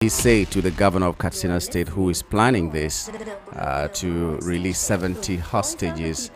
he say to the governor of Katsina State, who is planning this, to release 70 hostages?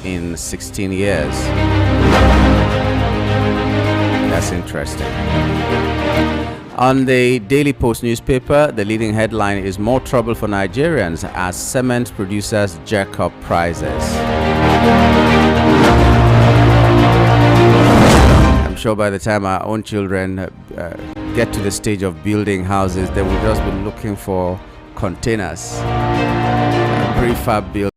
in 16 years. That's interesting. On the Daily Post newspaper, the leading headline is "More Trouble for Nigerians as Cement Producers Jack Up Prices." I'm sure by the time our own children get to the stage of building houses, they will just be looking for containers, prefab build.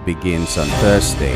Begins on Thursday.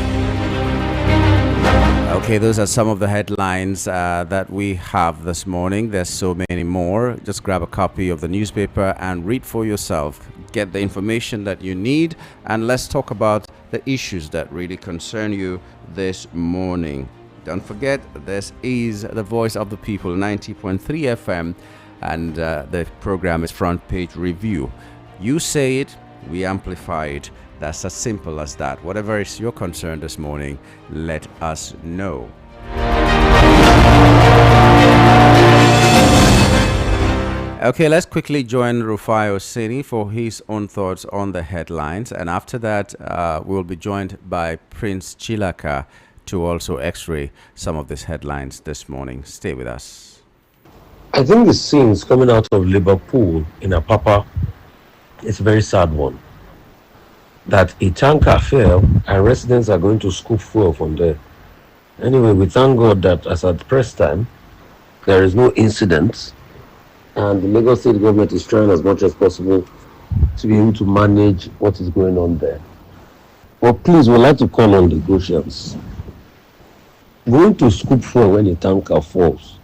Okay, those are some of the headlines that we have this morning. There's so many more. Just grab a copy of the newspaper and read for yourself. Get the information that you need, and let's talk about the issues that really concern you this morning. Don't forget, this is the Voice of the People, 90.3 FM, and the program is Front Page Review. You say it, we amplify it. That's as simple as that. Whatever is your concern this morning, let us know. Okay, let's quickly join Rufai Oseni for his own thoughts on the headlines. And after that, we'll be joined by Prince Chilaka to also x-ray some of these headlines this morning. Stay with us. I think the scenes coming out of Liverpool in Apapa is a very sad one. That a tanker fell and residents are going to scoop fuel from there. Anyway, we thank God that as at press time, there is no incident, and the Lagos State government is trying as much as possible to be able to manage what is going on there. But please, we'd like to call on the Goshians. Going to scoop fuel when a tanker falls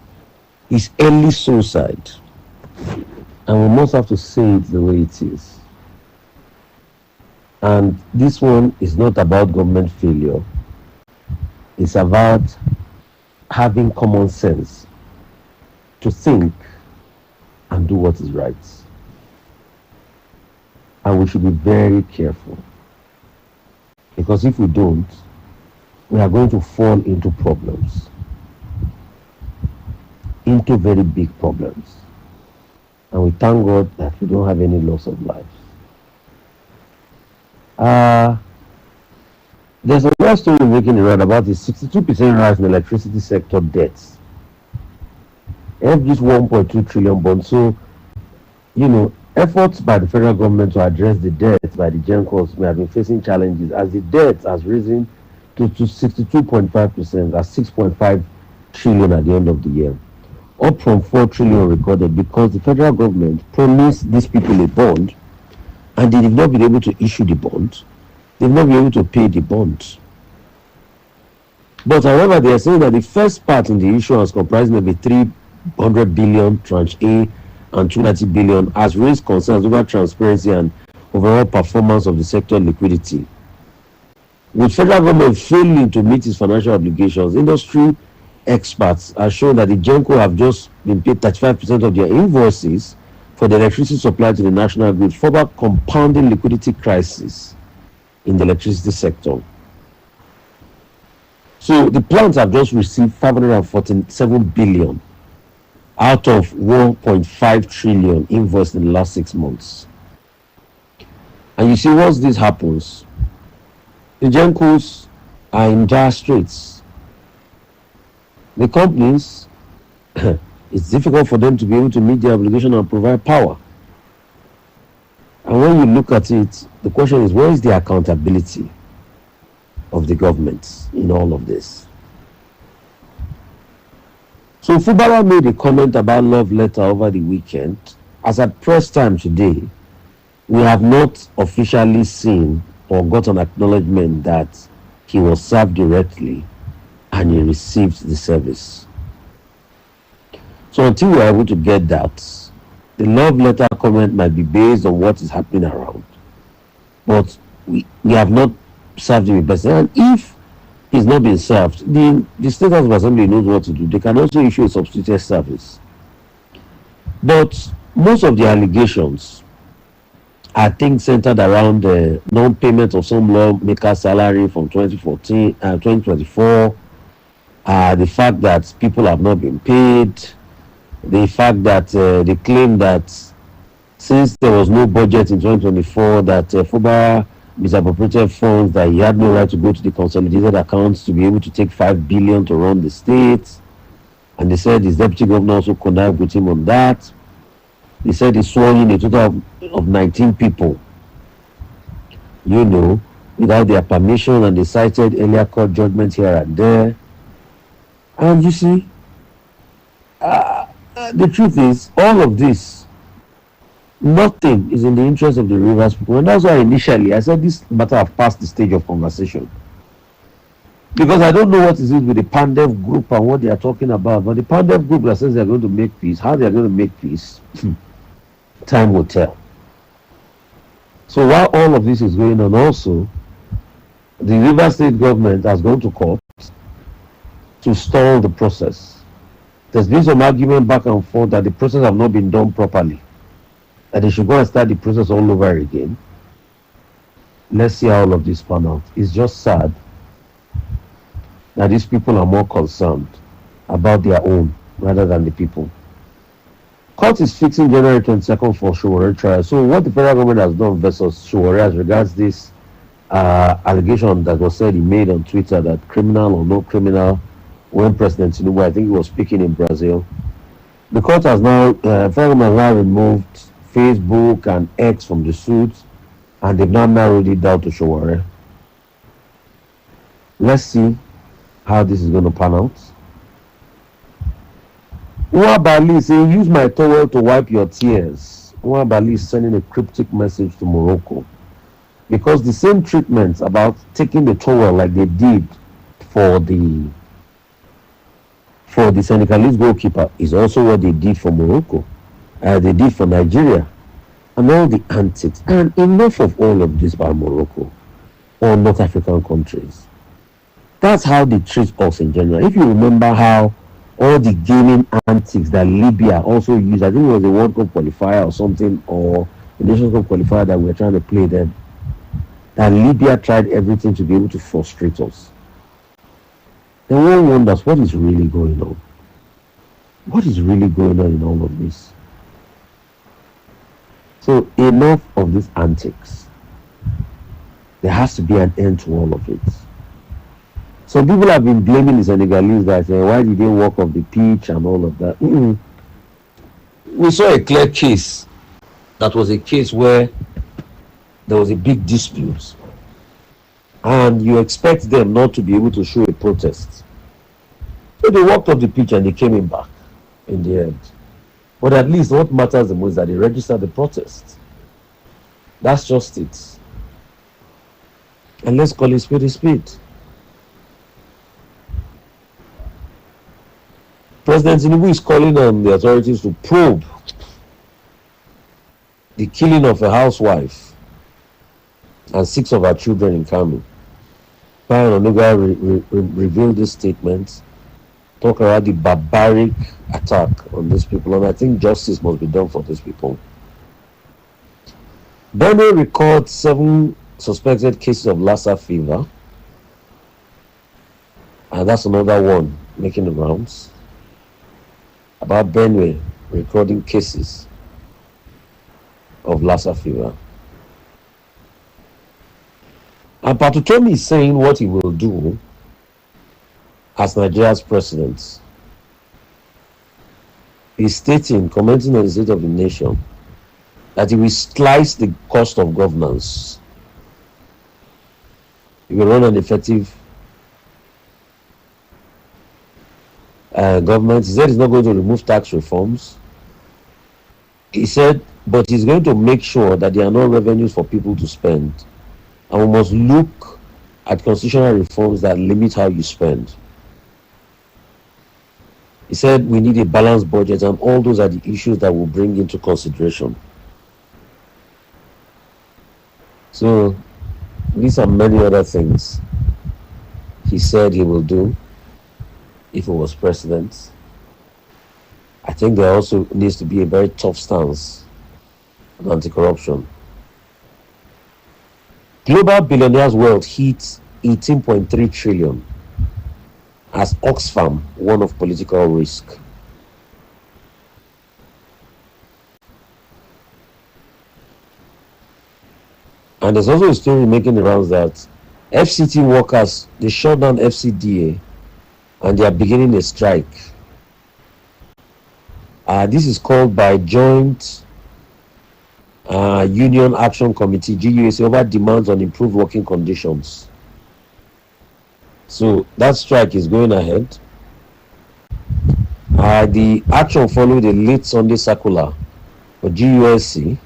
is early suicide, and we must have to say it the way it is. And this one is not about government failure. It's about having common sense to think and do what is right. And we should be very careful. Because if we don't, we are going to fall into problems. Into very big problems. And we thank God that we don't have any loss of life. There's another story making the round about the 62% rise in electricity sector debts. Every 1.2 trillion bond. So, efforts by the federal government to address the debt by the GenCos may have been facing challenges as the debt has risen to 62.5%, at 6.5 trillion at the end of the year, up from 4 trillion recorded because the federal government promised these people a bond, and they did not be able to issue the bond. They've not been able to pay the bond. But however, they are saying that the first part in the issuance, comprising of a 300 billion tranche A and 290 billion, has raised concerns over transparency and overall performance of the sector liquidity. With federal government failing to meet its financial obligations, industry experts are showing that the Genco have just been paid 35% of their invoices for the electricity supply to the national grid, further compounding liquidity crisis in the electricity sector. So the plants have just received 547 billion out of 1.5 trillion invoiced in the last 6 months. And you see, once this happens, the Gencos are in dire straits. The companies, it's difficult for them to be able to meet their obligation and provide power. And when you look at it, the question is, where is the accountability of the government in all of this? So Fubara made a comment about love letter over the weekend. As at press time today, we have not officially seen or got an acknowledgement that he was served directly and he received the service. So until we are able to get that, the love letter comment might be based on what is happening around. But we have not served him in person. And if he's not been served, the State House of Assembly knows what to do. They can also issue a substituted service. But most of the allegations, I think, centered around the non-payment of some lawmakers' salary from 2024, the fact that people have not been paid, the fact that they claim that since there was no budget in 2024, that Fubara misappropriated funds, that he had no right to go to the consolidated accounts to be able to take 5 billion to run the state. And they said his deputy governor also connived with him on that. They said he swore in a total of 19 people, without their permission, and they cited earlier court judgments here and there. And you see, the truth is, all of this, nothing is in the interest of the Rivers people. And that's why initially I said this matter have passed the stage of conversation. Because I don't know what is it with the Pandev group and what they are talking about. But the Pandev group that says they are going to make peace, how they are going to make peace, time will tell. So while all of this is going on, also, the Rivers State government has gone to court to stall the process. There's been some argument back and forth that the process have not been done properly, that they should go and start the process all over again. Let's see how all of this pan out. It's just sad that these people are more concerned about their own rather than the people. Court is fixing January 22nd for Sowore trial. So what the federal government has done versus Sowore as regards this allegation that was said he made on Twitter, that criminal or no criminal, when President Tinubu, I think he was speaking in Brazil, the court has now, federal government has now removed Facebook and X from the suit, and they've now narrowed it down to Sowore. Let's see how this is going to pan out. Bali saying, use my towel to wipe your tears. Bali is sending a cryptic message to Morocco, because the same treatment about taking the towel like they did for the Senegalese goalkeeper is also what they did for Morocco. They did for Nigeria, and all the antics. And enough of all of this by Morocco or North African countries. That's how they treat us in general. If you remember how all the gaming antics that Libya also used, I think it was a World Cup qualifier or something, or a Nations Cup qualifier that we were trying to play then, that Libya tried everything to be able to frustrate us. Then one wonders, what is really going on? What is really going on in all of this? So enough of these antics. There has to be an end to all of it. Some people have been blaming the Senegalese that why did they walk off the pitch and all of that. We saw a clear case. That was a case where there was a big dispute, and you expect them not to be able to show a protest. So they walked off the pitch and they came in back in the end. But at least what matters the most is that they registered the protest. That's just it. And let's call it spade a spade. President Tinubu is calling on the authorities to probe the killing of a housewife and 6 of her children in Kano. Brian Onuga revealed this statement, talk about the barbaric attack on these people, and I think justice must be done for these people. Benue records 7 suspected cases of Lassa fever, and that's another one making the rounds. About Benue recording cases of Lassa fever. And Patutomi is saying what he will do as Nigeria's president. He's stating, commenting on the state of the nation, that he will slice the cost of governance. He will run an effective government. He said he's not going to remove tax reforms. He said, but he's going to make sure that there are no revenues for people to spend. And we must look at constitutional reforms that limit how you spend. He said we need a balanced budget, and all those are the issues that we'll bring into consideration. So these are many other things he said he will do if he was president. I think there also needs to be a very tough stance on anti-corruption. Global billionaires' wealth hit 18.3 trillion as Oxfam warned of political risk. And there's also a story making the rounds that FCT workers, they shut down FCDA and they are beginning a strike. This is called by Joint Union Action Committee, GUAC, over demands on improved working conditions. So that strike is going ahead. The action followed a late Sunday circular for GUSC.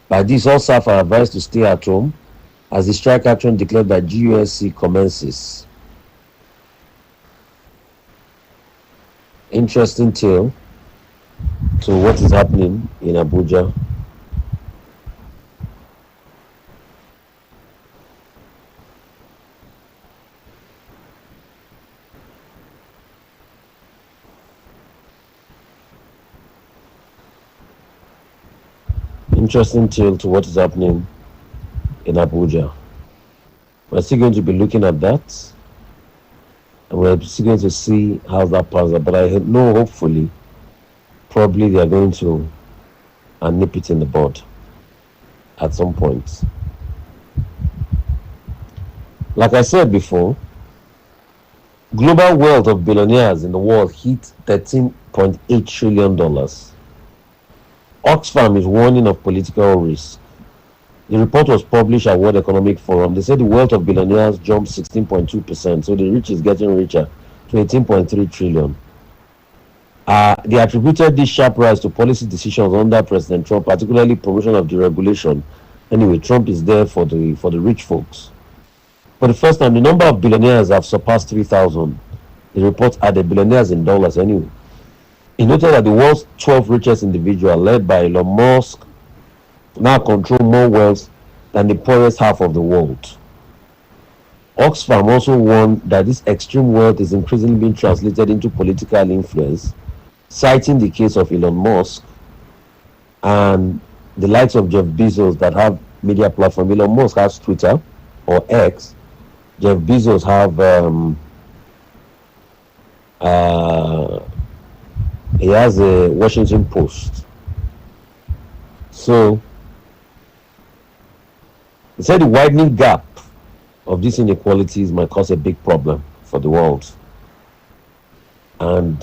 By this, all staff are advised to stay at home as the strike action declared by GUSC commences. Interesting tale to what is happening in Abuja. Interesting tale to what is happening in Abuja. We're still going to be looking at that, and we're still going to see how that pans out. But I know, hopefully, probably they are going to nip it in the bud at some point. Like I said before, global wealth of billionaires in the world hit $13.8 trillion. Oxfam is warning of political risk. The report was published at World Economic Forum. They said the wealth of billionaires jumped 16.2%, so the rich is getting richer to 18.3 trillion. They attributed this sharp rise to policy decisions under President Trump, particularly promotion of deregulation. Anyway, Trump is there for the rich folks. For the first time, the number of billionaires have surpassed 3,000. The report added billionaires in dollars anyway. He noted that the world's 12 richest individuals, led by Elon Musk, now control more wealth than the poorest half of the world. Oxfam also warned that this extreme wealth is increasingly being translated into political influence, citing the case of Elon Musk and the likes of Jeff Bezos that have media platform. Elon Musk has Twitter or X. Jeff Bezos have he has a Washington Post. So he said the widening gap of these inequalities might cause a big problem for the world. And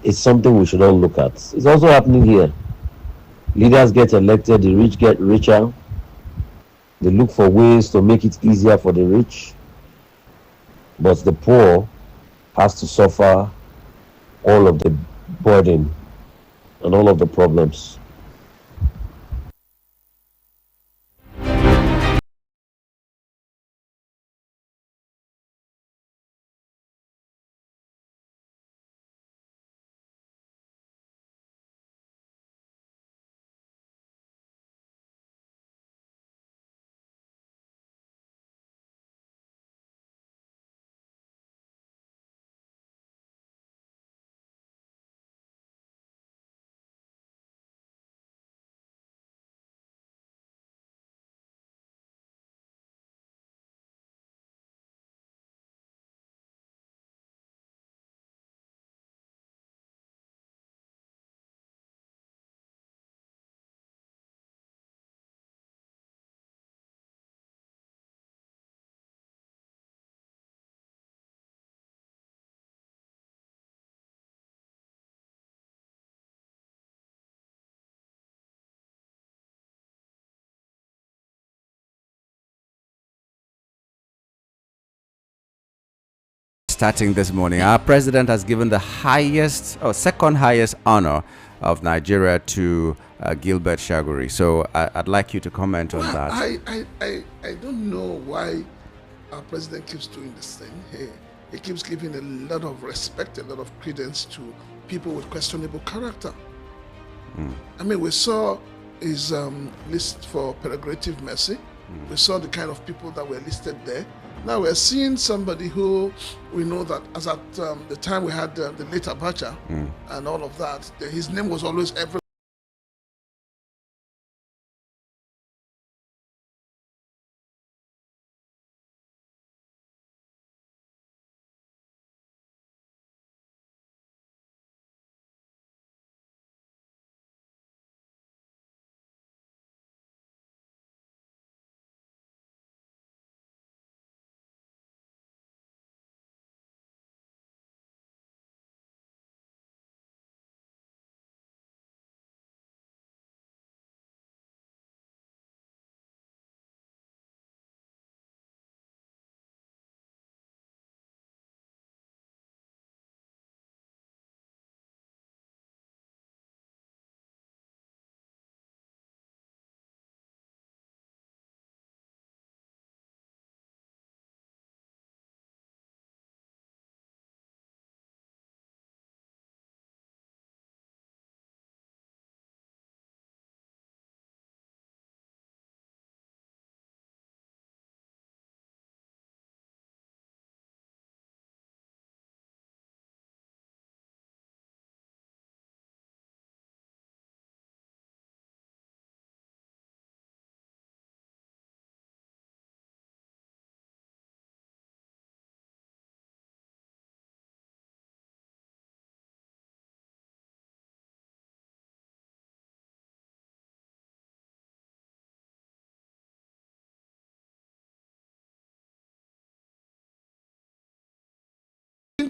it's something we should all look at. It's also happening here. Leaders get elected, the rich get richer. They look for ways to make it easier for the rich. But the poor has to suffer all of the burden and all of the problems. starting this morning. Our president has given the highest, or second highest honor of Nigeria to Gilbert Shaguri. So I'd like you to comment on that. I don't know why our president keeps doing this thing. He keeps giving a lot of respect, a lot of credence to people with questionable character. I mean, we saw his list for peregrinative mercy. We saw the kind of people that were listed there. Now we're seeing somebody who we know that as at the time we had the late Abacha and all of that, his name was always everywhere.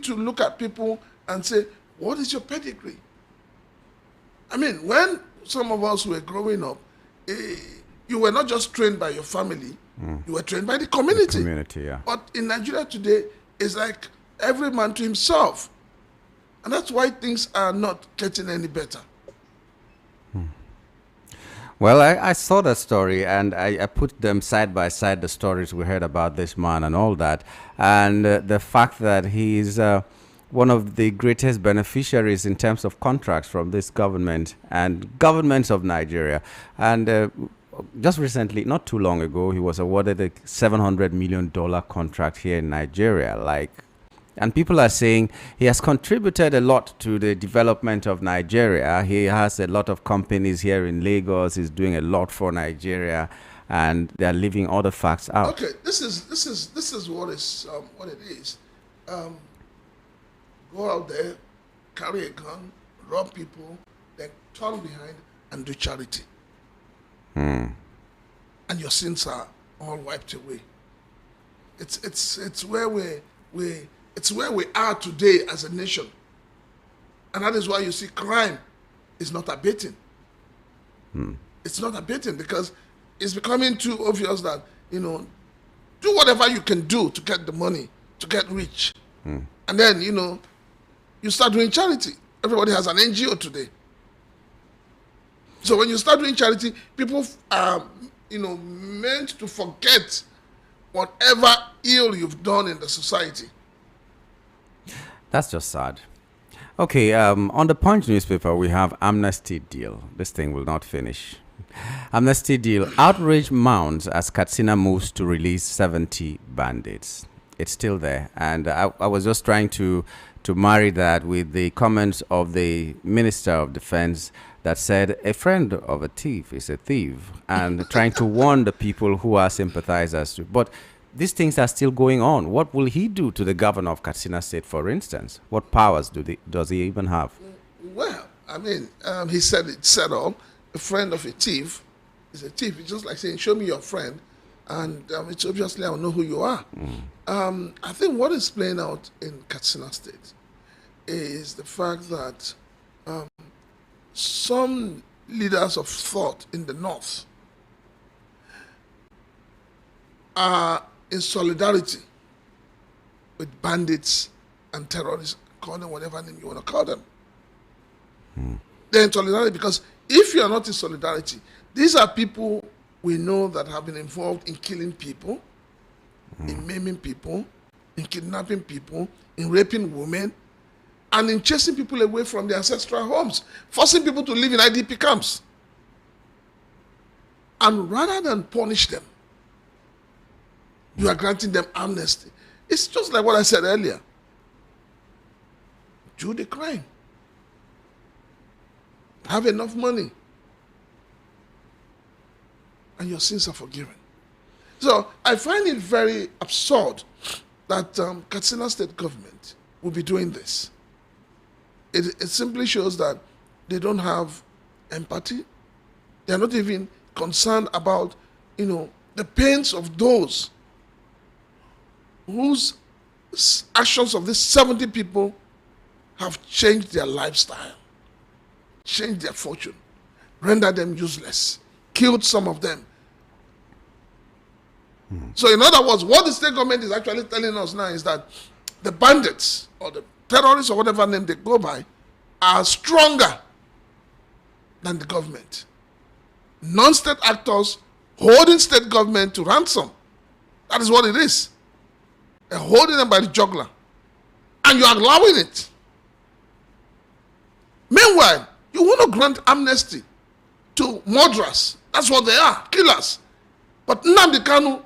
To look at people and say, what is your pedigree? I mean, when some of us were growing up, you were not just trained by your family, you were trained by the community. Yeah. But in Nigeria today, it's like every man to himself. And that's why things are not getting any better. Well, I saw that story and I put them side by side, the stories we heard about this man and all that. And the fact that he's one of the greatest beneficiaries in terms of contracts from this government and governments of Nigeria. And just recently, not too long ago, he was awarded a $700 million contract here in Nigeria. And people are saying he has contributed a lot to the development of Nigeria. He has a lot of companies here in Lagos. He's doing a lot for Nigeria, and they're leaving all the facts out. Okay, this is what it is. Go out there, carry a gun, rob people, then turn behind and do charity, and your sins are all wiped away. It's where we are today as a nation. And that is why you see crime is not abating. It's not abating because it's becoming too obvious that, do whatever you can do to get the money, to get rich. And then, you start doing charity. Everybody has an NGO today. So when you start doing charity, people are, meant to forget whatever ill you've done in the society. That's just sad. Okay, on the Punch newspaper, we have amnesty deal. This thing will not finish. Amnesty deal. Outrage mounts as Katsina moves to release 70 bandits. It's still there. And I was just trying to marry that with the comments of the Minister of Defense that said a friend of a thief is a thief, and trying to warn the people who are sympathizers. But these things are still going on. What will he do to the governor of Katsina State, for instance? What powers does he even have? Well, I mean, he said all. A friend of a thief is a thief. It's just like saying, show me your friend, and it's obviously I'll know who you are. I think what is playing out in Katsina State is the fact that some leaders of thought in the north are in solidarity with bandits and terrorists, call them whatever name you want to call them. They're in solidarity because if you are not in solidarity, these are people we know that have been involved in killing people, in maiming people, in kidnapping people, in raping women, and in chasing people away from their ancestral homes, forcing people to live in IDP camps. And rather than punish them, you are granting them amnesty. It's just like what I said earlier. Do the crime. Have enough money. And your sins are forgiven. So I find it very absurd that Katsina State government will be doing this. It simply shows that they don't have empathy. They're not even concerned about, the pains of those whose actions of these 70 people have changed their lifestyle, changed their fortune, rendered them useless, killed some of them. So in other words, what the state government is actually telling us now is that the bandits or the terrorists or whatever name they go by are stronger than the government. Non-state actors holding state government to ransom. That is what it is. They're holding them by the jugular. And you are allowing it. Meanwhile, you want to grant amnesty to murderers. That's what they are, killers. But Nnamdi Kanu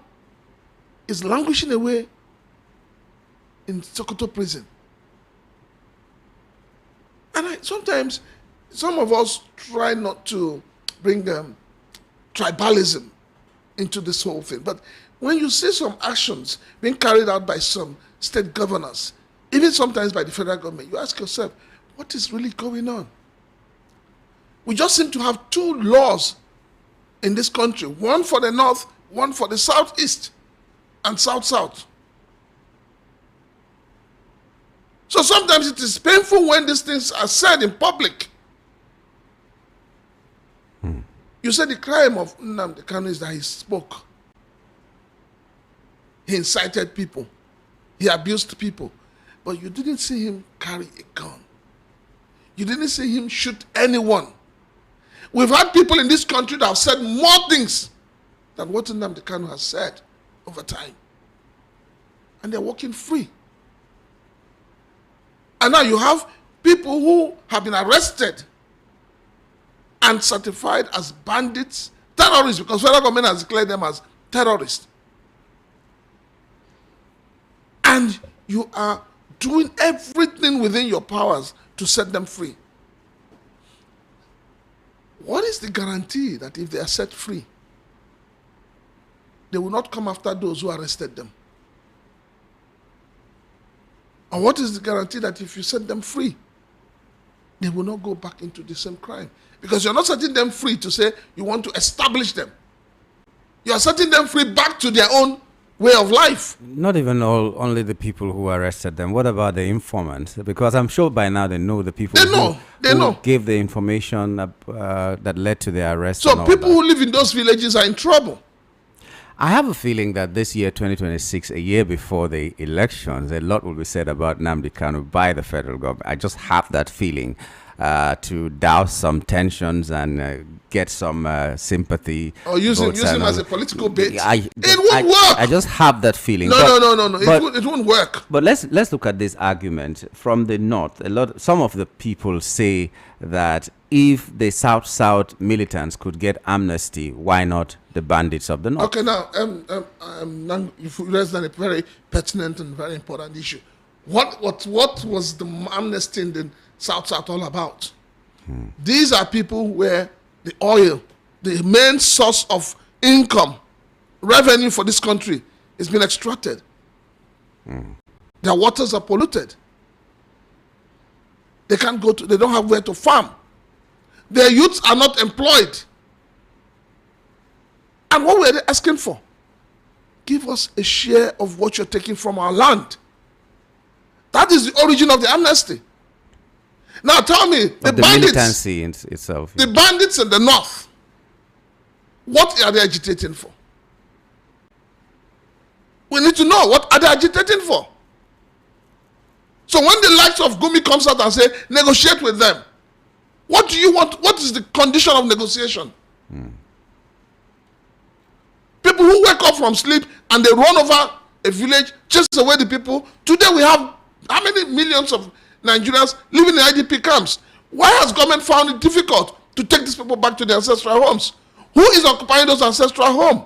is languishing away in Sokoto prison. And sometimes some of us try not to bring tribalism into this whole thing. But when you see some actions being carried out by some state governors, even sometimes by the federal government, you ask yourself, what is really going on? We just seem to have two laws in this country, one for the north, one for the southeast and south-south. So sometimes it is painful when these things are said in public. You said the crime of Nnamdi Kanu is that he spoke. He incited people. He abused people. But you didn't see him carry a gun. You didn't see him shoot anyone. We've had people in this country that have said more things than what Nnamdi Kanu has said over time. And they're walking free. And now you have people who have been arrested and certified as bandits, terrorists, because federal government has declared them as terrorists. And you are doing everything within your powers to set them free. What is the guarantee that if they are set free, they will not come after those who arrested them? And what is the guarantee that if you set them free, they will not go back into the same crime? Because you're not setting them free to say you want to establish them. You are setting them free back to their own way of life. Not even only the people who arrested them. What about the informants? Because I'm sure by now they know the people who gave the information that led to their arrest. So people who live in those villages are in trouble. I have a feeling that this year, 2026, a year before the elections, a lot will be said about Nnamdi Kanu by the federal government. I just have that feeling to douse some tensions and get some sympathy. Or use him as a political bait. It won't work. I just have that feeling. No. It won't work. But let's look at this argument from the north. Some of the people say that if the South militants could get amnesty, why not the bandits of the north? Okay, now you've raised a very pertinent and very important issue. What was the amnesty in the South all about? These are people where the oil, the main source of income, revenue for this country, is being extracted. Their waters are polluted. They can't they don't have where to farm. Their youths are not employed. And what were they asking for? Give us a share of what you're taking from our land. That is the origin of the amnesty. Now tell me, the bandits, militancy itself. The bandits in the north, what are they agitating for? We need to know, what are they agitating for? So when the likes of Gumi comes out and say, negotiate with them, what do you want? What is the condition of negotiation? People who wake up from sleep and they run over a village, chase away the people. Today we have how many millions of Nigerians living in IDP camps? Why has government found it difficult to take these people back to their ancestral homes? Who is occupying those ancestral homes?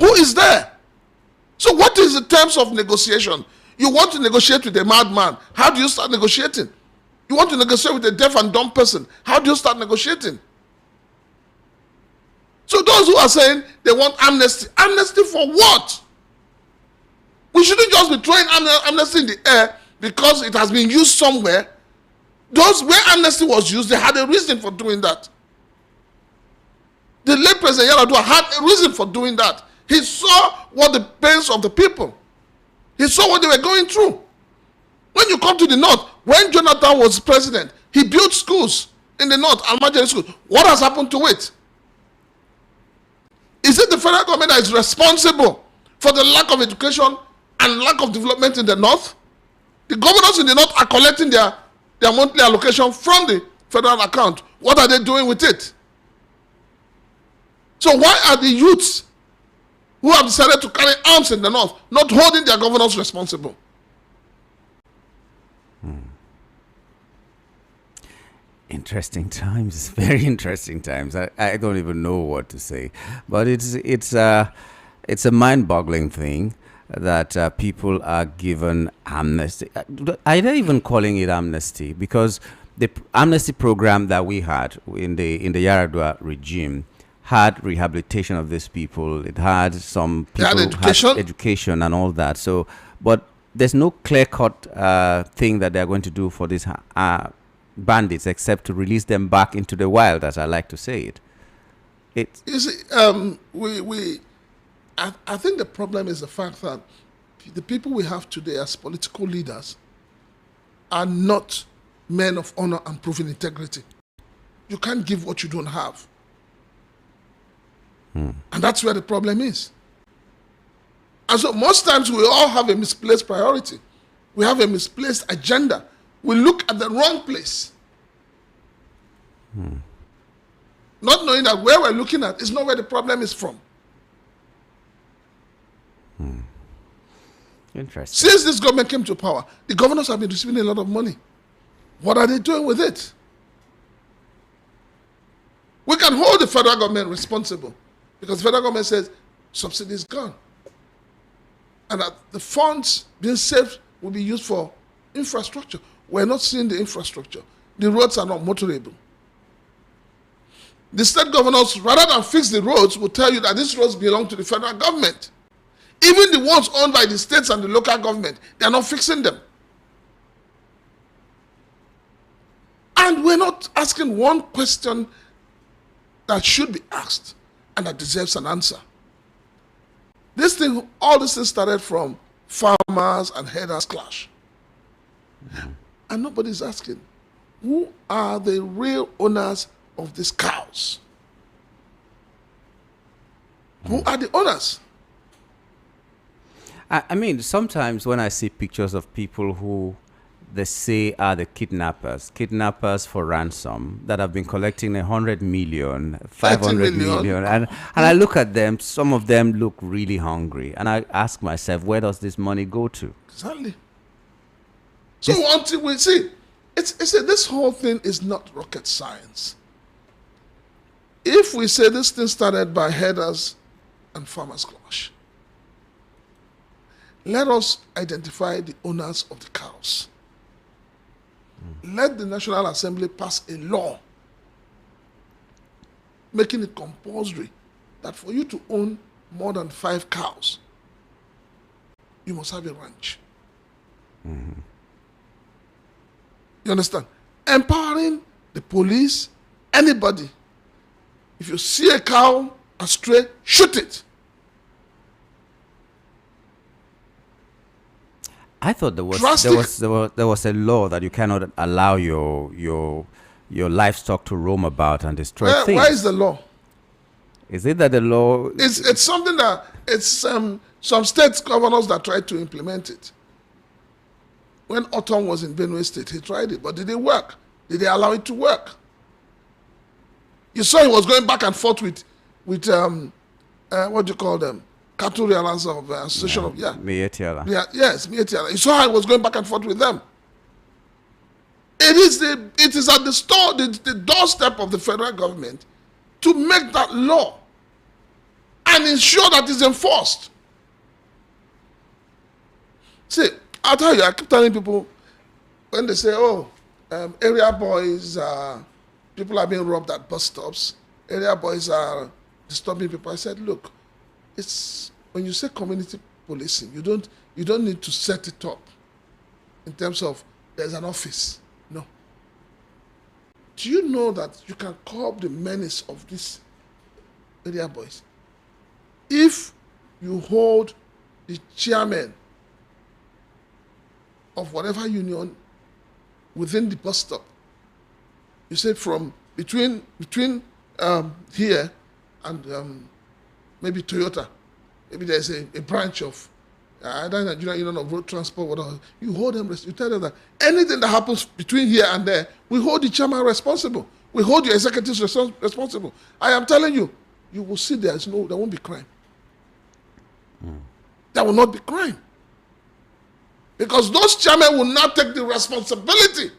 Who is there? So what is the terms of negotiation? You want to negotiate with a madman. How do you start negotiating? You want to negotiate with a deaf and dumb person. How do you start negotiating? So those who are saying they want amnesty, amnesty for what? We shouldn't just be throwing amnesty in the air because it has been used somewhere. Those where amnesty was used, they had a reason for doing that. The late President Yar'Adua had a reason for doing that. He saw what the pains of the people. He saw what they were going through. When you come to the north, when Jonathan was president, he built schools in the north, Almajiri schools. What has happened to it? Is it the federal government that is responsible for the lack of education and lack of development in the north? The governors in the north are collecting their monthly allocation from the federal account. What are they doing with it? So why are the youths who have decided to carry arms in the north not holding their governors responsible? Interesting times, very interesting times. I don't even know what to say, but it's a mind-boggling thing that people are given amnesty. Are they even calling it amnesty? Because the amnesty program that we had in the Yar'Adua regime had rehabilitation of these people. It had some people had education and all that. So, but there's no clear-cut thing that they're going to do for these bandits except to release them back into the wild, as I like to say it. You see, I think the problem is the fact that the people we have today as political leaders are not men of honor and proven integrity. You can't give what you don't have. And that's where the problem is. And so most times we all have a misplaced priority. We have a misplaced agenda. We look at the wrong place. Not knowing that where we're looking at is not where the problem is from. Interesting. Since this government came to power, the governors have been receiving a lot of money. What are they doing with it? We can hold the federal government responsible because the federal government says subsidy is gone. And that the funds being saved will be used for infrastructure. We're not seeing the infrastructure. The roads are not motorable. The state governors, rather than fix the roads, will tell you that these roads belong to the federal government. Even the ones owned by the states and the local government, they are not fixing them. And we're not asking one question that should be asked and that deserves an answer. All this thing started from farmers and herders clash. And nobody's asking, who are the real owners of these cows? Who are the owners? I mean, sometimes when I see pictures of people who they say are the kidnappers for ransom that have been collecting 100 million, 500 million, and I look at them, some of them look really hungry, and I ask myself, where does this money go to? Exactly. So until we see, this whole thing is not rocket science. If we say this thing started by herders and farmers clash, let us identify the owners of the cows. Let the National Assembly pass a law making it compulsory that for you to own more than 5 cows, you must have a ranch. You understand? Empowering the police, anybody. If you see a cow astray, shoot it. I thought there was a law that you cannot allow your livestock to roam about and destroy things. Why is the law? Is it that the law? It's something that it's some state governors that try to implement it. when Autumn was in Benue State, he tried it, but did it work? Did they allow it to work? You saw he was going back and forth with what do you call them? Cattle Realers of Association of Mietiala. Yes, Mietiala. You saw how he was going back and forth with them. It is at the doorstep of the federal government to make that law and ensure that it's enforced. See, I'll tell you, I keep telling people when they say, area boys, people are being robbed at bus stops, area boys are disturbing people. I said, look, it's when you say community policing, you don't need to set it up in terms of there's an office. No. Do you know that you can curb the menace of these area boys if you hold the chairman of whatever union within the bus stop? You say from between here and maybe Toyota, maybe there's a branch of either Nigerian Union of Road Transport, whatever. You hold them, you tell them that anything that happens between here and there, we hold the chairman responsible. We hold your executives responsible. I am telling you, you will see there won't be crime. There will not be crime. Because those chairmen will not take the responsibility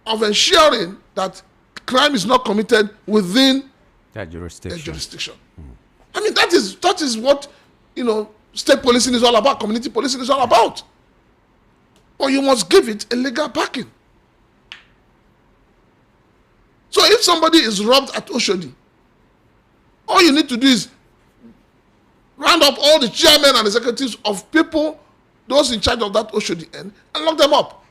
of ensuring that crime is not committed within that jurisdiction. I mean, that is what, state policing is all about, community policing is all about. But you must give it a legal backing. So if somebody is robbed at Oshodi, all you need to do is round up all the chairmen and executives of people, those in charge of that Oshodi end, and lock them up.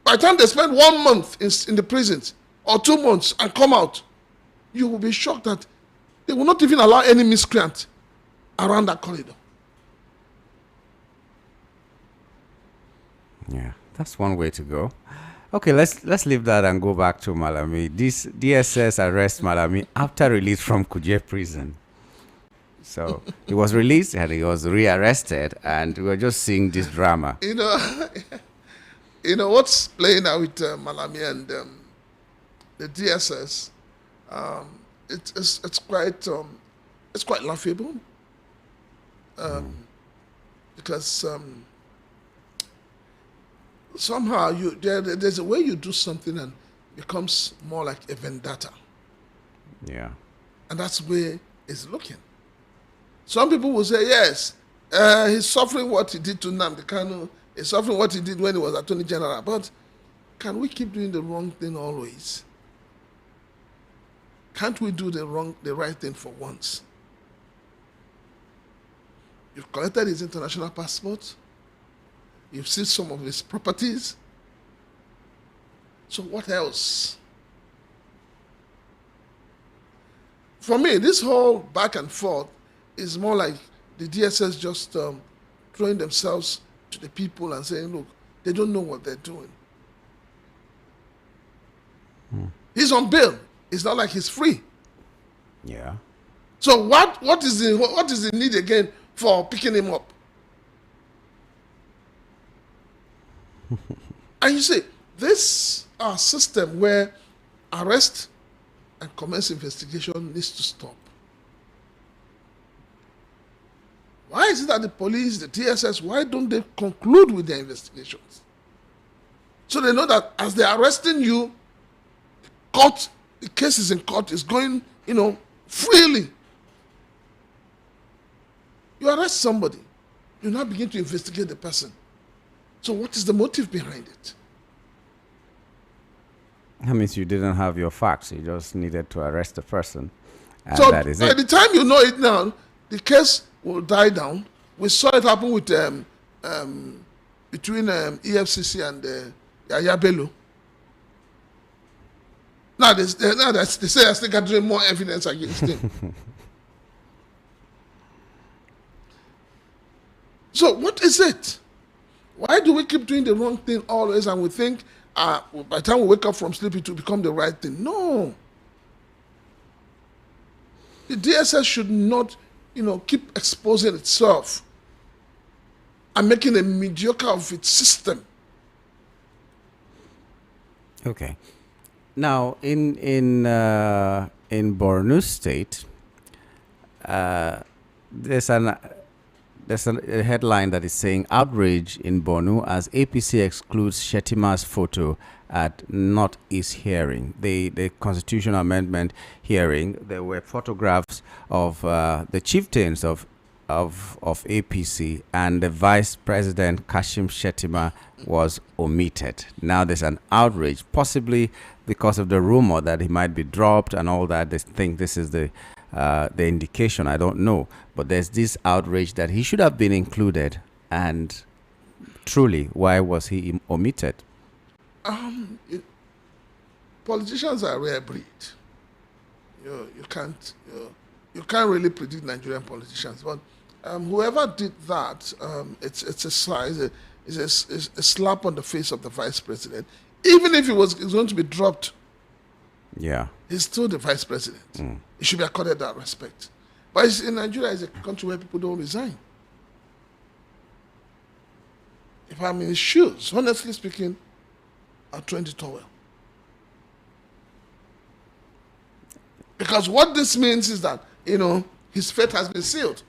By the time they spend 1 month in the prisons or 2 months and come out, you will be shocked that they will not even allow any miscreant around that corridor. Yeah, that's one way to go. Okay, let's leave that and go back to Malami. This DSS arrest Malami after release from Kuje prison. So he was released and he was rearrested, and we were just seeing this drama. What's playing out with Malami and the DSS? It's quite laughable, because somehow there's a way you do something and it becomes more like a vendetta. Yeah, and that's where it's looking. Some people will say, yes, he's suffering what he did to Nnamdi Kanu. He's suffering what he did when he was Attorney General. But can we keep doing the wrong thing always? Can't we do the right thing for once? You've collected his international passport. You've seized some of his properties. So what else? For me, this whole back and forth is more like the DSS just throwing themselves to the people and saying, look, they don't know what they're doing. He's on bail. It's not like he's free. Yeah. So what is the need again for picking him up? And you see, this system where arrest and commence investigation needs to stop. Why is it that the police, the DSS, why don't they conclude with their investigations? So they know that as they're arresting you, the case is in court, is going, freely. You arrest somebody, you now begin to investigate the person. So what is the motive behind it? That means you didn't have your facts. You just needed to arrest the person. And so that is by it. the time you know it now, the case will die down. We saw it happen with between EFCC and Yaya Bello. Now they say they're still gathering more evidence against him. So what is it? Why do we keep doing the wrong thing always, and we think by the time we wake up from sleep it will become the right thing? No. The DSS should not, keep exposing itself and making a mediocre of its system. Okay. Now, in Borno State, there's a headline that is saying outrage in Borno as APC excludes Shetima's photo at Northeast hearing. The constitutional amendment hearing, there were photographs of the chieftains of APC, and the vice president Kashim Shetima was omitted. Now there's an outrage, possibly because of the rumor that he might be dropped and all that. They think this is the indication. I don't know, but there's this outrage that he should have been included. And truly, why was he omitted? Politicians are a rare breed. You can't really predict Nigerian politicians, but whoever did that, it's a slap on the face of the vice president. Even if it's going to be dropped, yeah, he's still the vice president. He should be accorded that respect. But in Nigeria, it's a country where people don't resign. If I'm in his shoes, honestly speaking, I'll train the towel. Because what this means is that, his fate has been sealed.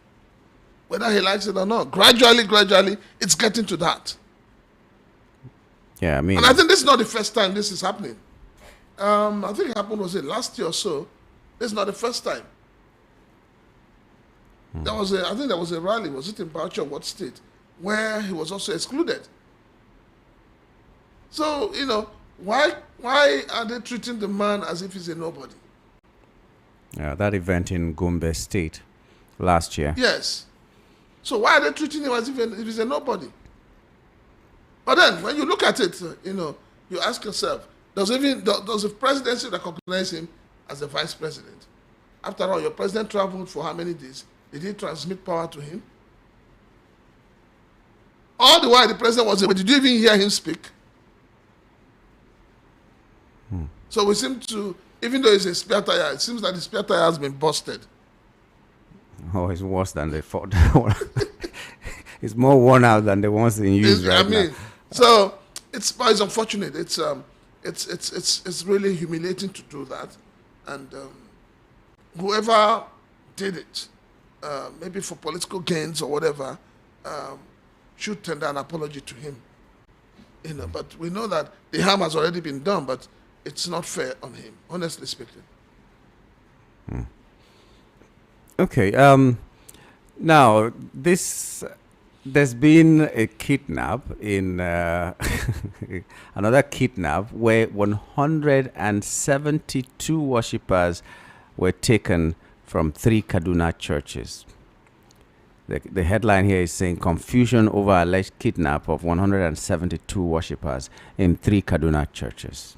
Whether he likes it or not. Gradually, it's getting to that. Yeah, I mean... And I think this is not the first time this is happening. I think it happened, was it last year or so? This is not the first time. I think there was a rally, was it in Bauchi or what state, where he was also excluded. So, why are they treating the man as if he's a nobody? Yeah, that event in Gombe State last year. Yes. So why are they treating him as if he's a nobody? But then, when you look at it, you ask yourself, does the presidency recognize him as the vice president? After all, your president traveled for how many days? Did he transmit power to him? All the while the president was there, did you even hear him speak? So we seem to, even though it's a spare tire, it seems that the spare tire has been busted. Oh, it's worse than the Ford. It's more worn out than the ones in use right now. So it's unfortunate. It's really humiliating to do that, and whoever did it, maybe for political gains or whatever, should tender an apology to him. But we know that the harm has already been done, but it's not fair on him, honestly speaking. Okay. Now, there's been a kidnap in another kidnap where 172 worshippers were taken from 3 Kaduna churches. The headline here is saying confusion over alleged kidnap of 172 worshippers in 3 Kaduna churches.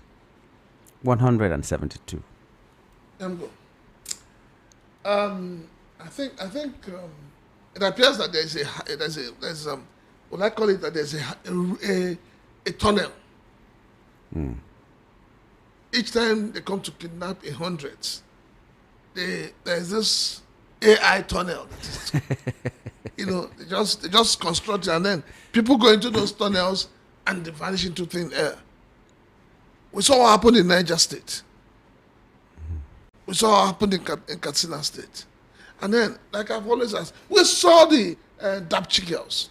172. I think it appears that there's what I call it, that there's a tunnel. Each time they come to kidnap in hundreds, there's this AI tunnel that is, they just construct it, and then people go into those tunnels and they vanish into thin air. We saw what happened in Niger State. We saw what happened in Katsina State. And then, like I've always asked, we saw the Dapchi girls.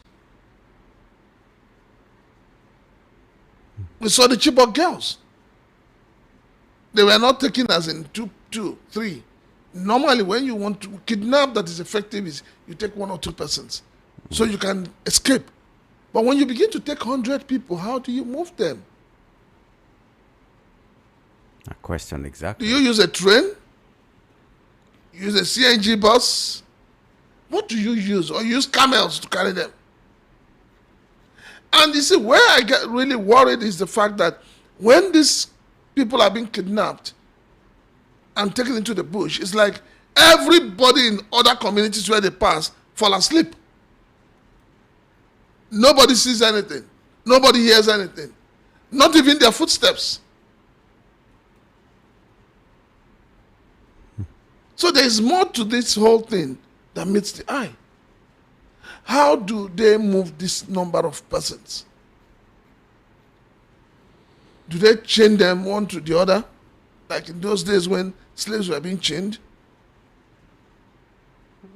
We saw the Chibok girls. They were not taken as in two, three. Normally, when you want to kidnap that is effective, is you take 1 or 2 persons, so you can escape. But when you begin to take 100 people, how do you move them? A question exactly. Do you use a train? Use a CNG bus? What do you use? Or use camels to carry them? And you see, where I get really worried is the fact that when these people are being kidnapped and taken into the bush, it's like everybody in other communities where they pass fall asleep. Nobody sees anything. Nobody hears anything. Not even their footsteps. So there is more to this whole thing than meets the eye. How do they move this number of persons? Do they chain them one to the other, like in those days when slaves were being chained?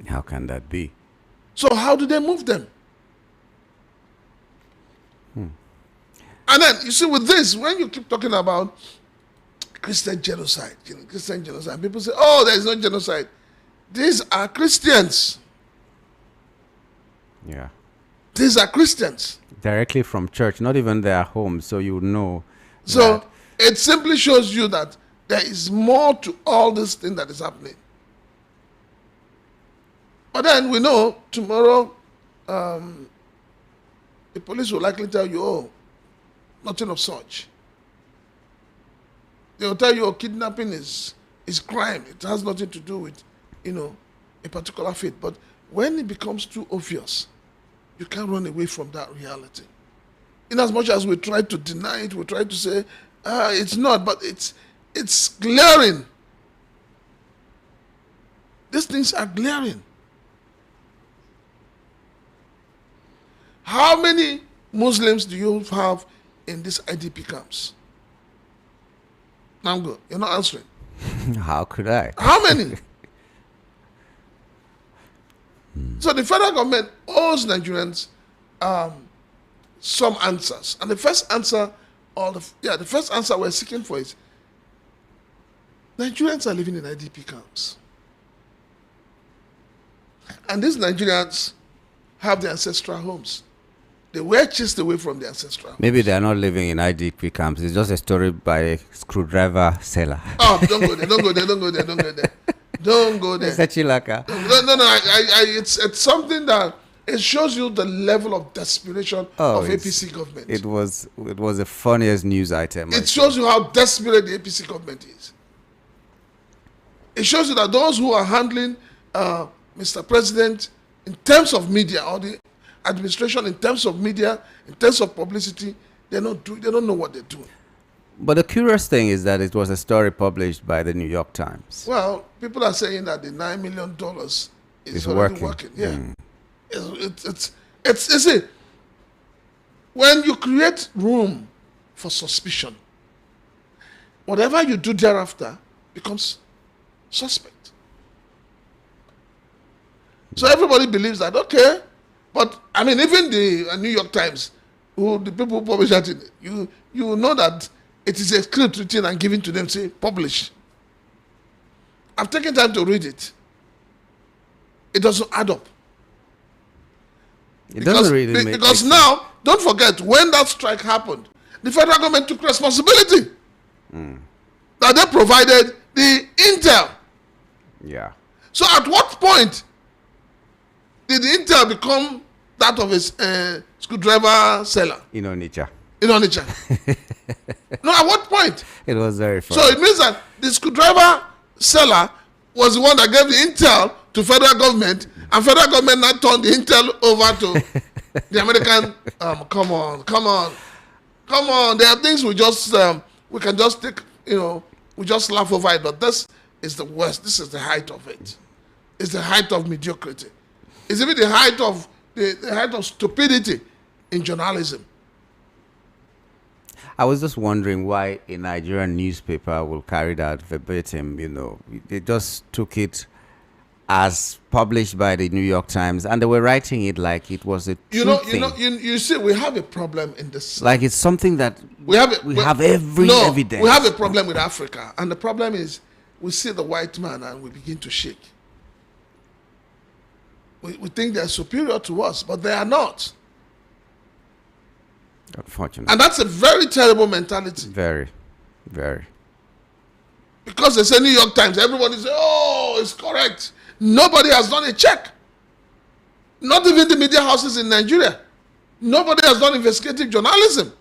How can that be? So how do they move them? And then, you see, with this, when you keep talking about Christian genocide, people say, oh, there is no genocide. These are Christians. Yeah. These are Christians. Directly from church, not even their home, so you know. So it simply shows you that there is more to all this thing that is happening. But then we know tomorrow the police will likely tell you, oh, nothing of such. They will tell you, oh, kidnapping is crime. It has nothing to do with, a particular faith. But when it becomes too obvious, you can't run away from that reality. In as much as we try to deny it, we try to say, it's not, but it's glaring. These things are glaring. How many Muslims do you have in these IDP camps? I'm good. You're not answering. How could I? How many? So the federal government owes Nigerians some answers. And the first answer, the first answer we're seeking for is Nigerians are living in IDP camps. And these Nigerians have their ancestral homes. They were chased away from their ancestral homes. Maybe they're not living in IDP camps. It's just a story by a screwdriver seller. Oh, don't go there. Don't go there. Don't go there. Don't go there. Don't go there. Mr. Chilaka. No. It's something that it shows you the level of desperation of APC government. It was the funniest news item. It shows you how desperate the APC government is. It shows you that those who are handling Mr. President in terms of media, or the administration in terms of media, in terms of publicity, they don't know what they're doing. But the curious thing is that it was a story published by the New York Times. Well, people are saying that the $9 million is already working. Yeah. It's you see, when you create room for suspicion, whatever you do thereafter becomes suspect. So everybody believes that, okay, but I mean, even the New York Times, the people who publish that, you know that it is a script written and given to them, say, publish. I've taken time to read it. It doesn't add up. It doesn't really make because sense. now, don't forget, when that strike happened, the federal government took responsibility. That they provided the intel. Yeah. So at what point did the intel become that of a screwdriver seller? In Onitsha. No, at what point? It was very funny. So it means that the screwdriver seller was the one that gave the intel to federal government, and federal government now turned the intel over to the American. Come on. There are things we can just take, we just laugh over it, but this is the worst. This is the height of it. It's the height of mediocrity. It's even the height of the height of stupidity in journalism. I was just wondering why a Nigerian newspaper will carry that verbatim, They just took it as published by the New York Times, and they were writing it like it was a true thing. You see, we have a problem in this. Like it's something that we have every evidence. We have a problem with Africa, and the problem is we see the white man and we begin to shake. We think they're superior to us, but they are not. Unfortunately. And that's a very terrible mentality. Very, very. Because they say New York Times, everybody says, oh, it's correct. Nobody has done a check. Not even the media houses in Nigeria. Nobody has done investigative journalism.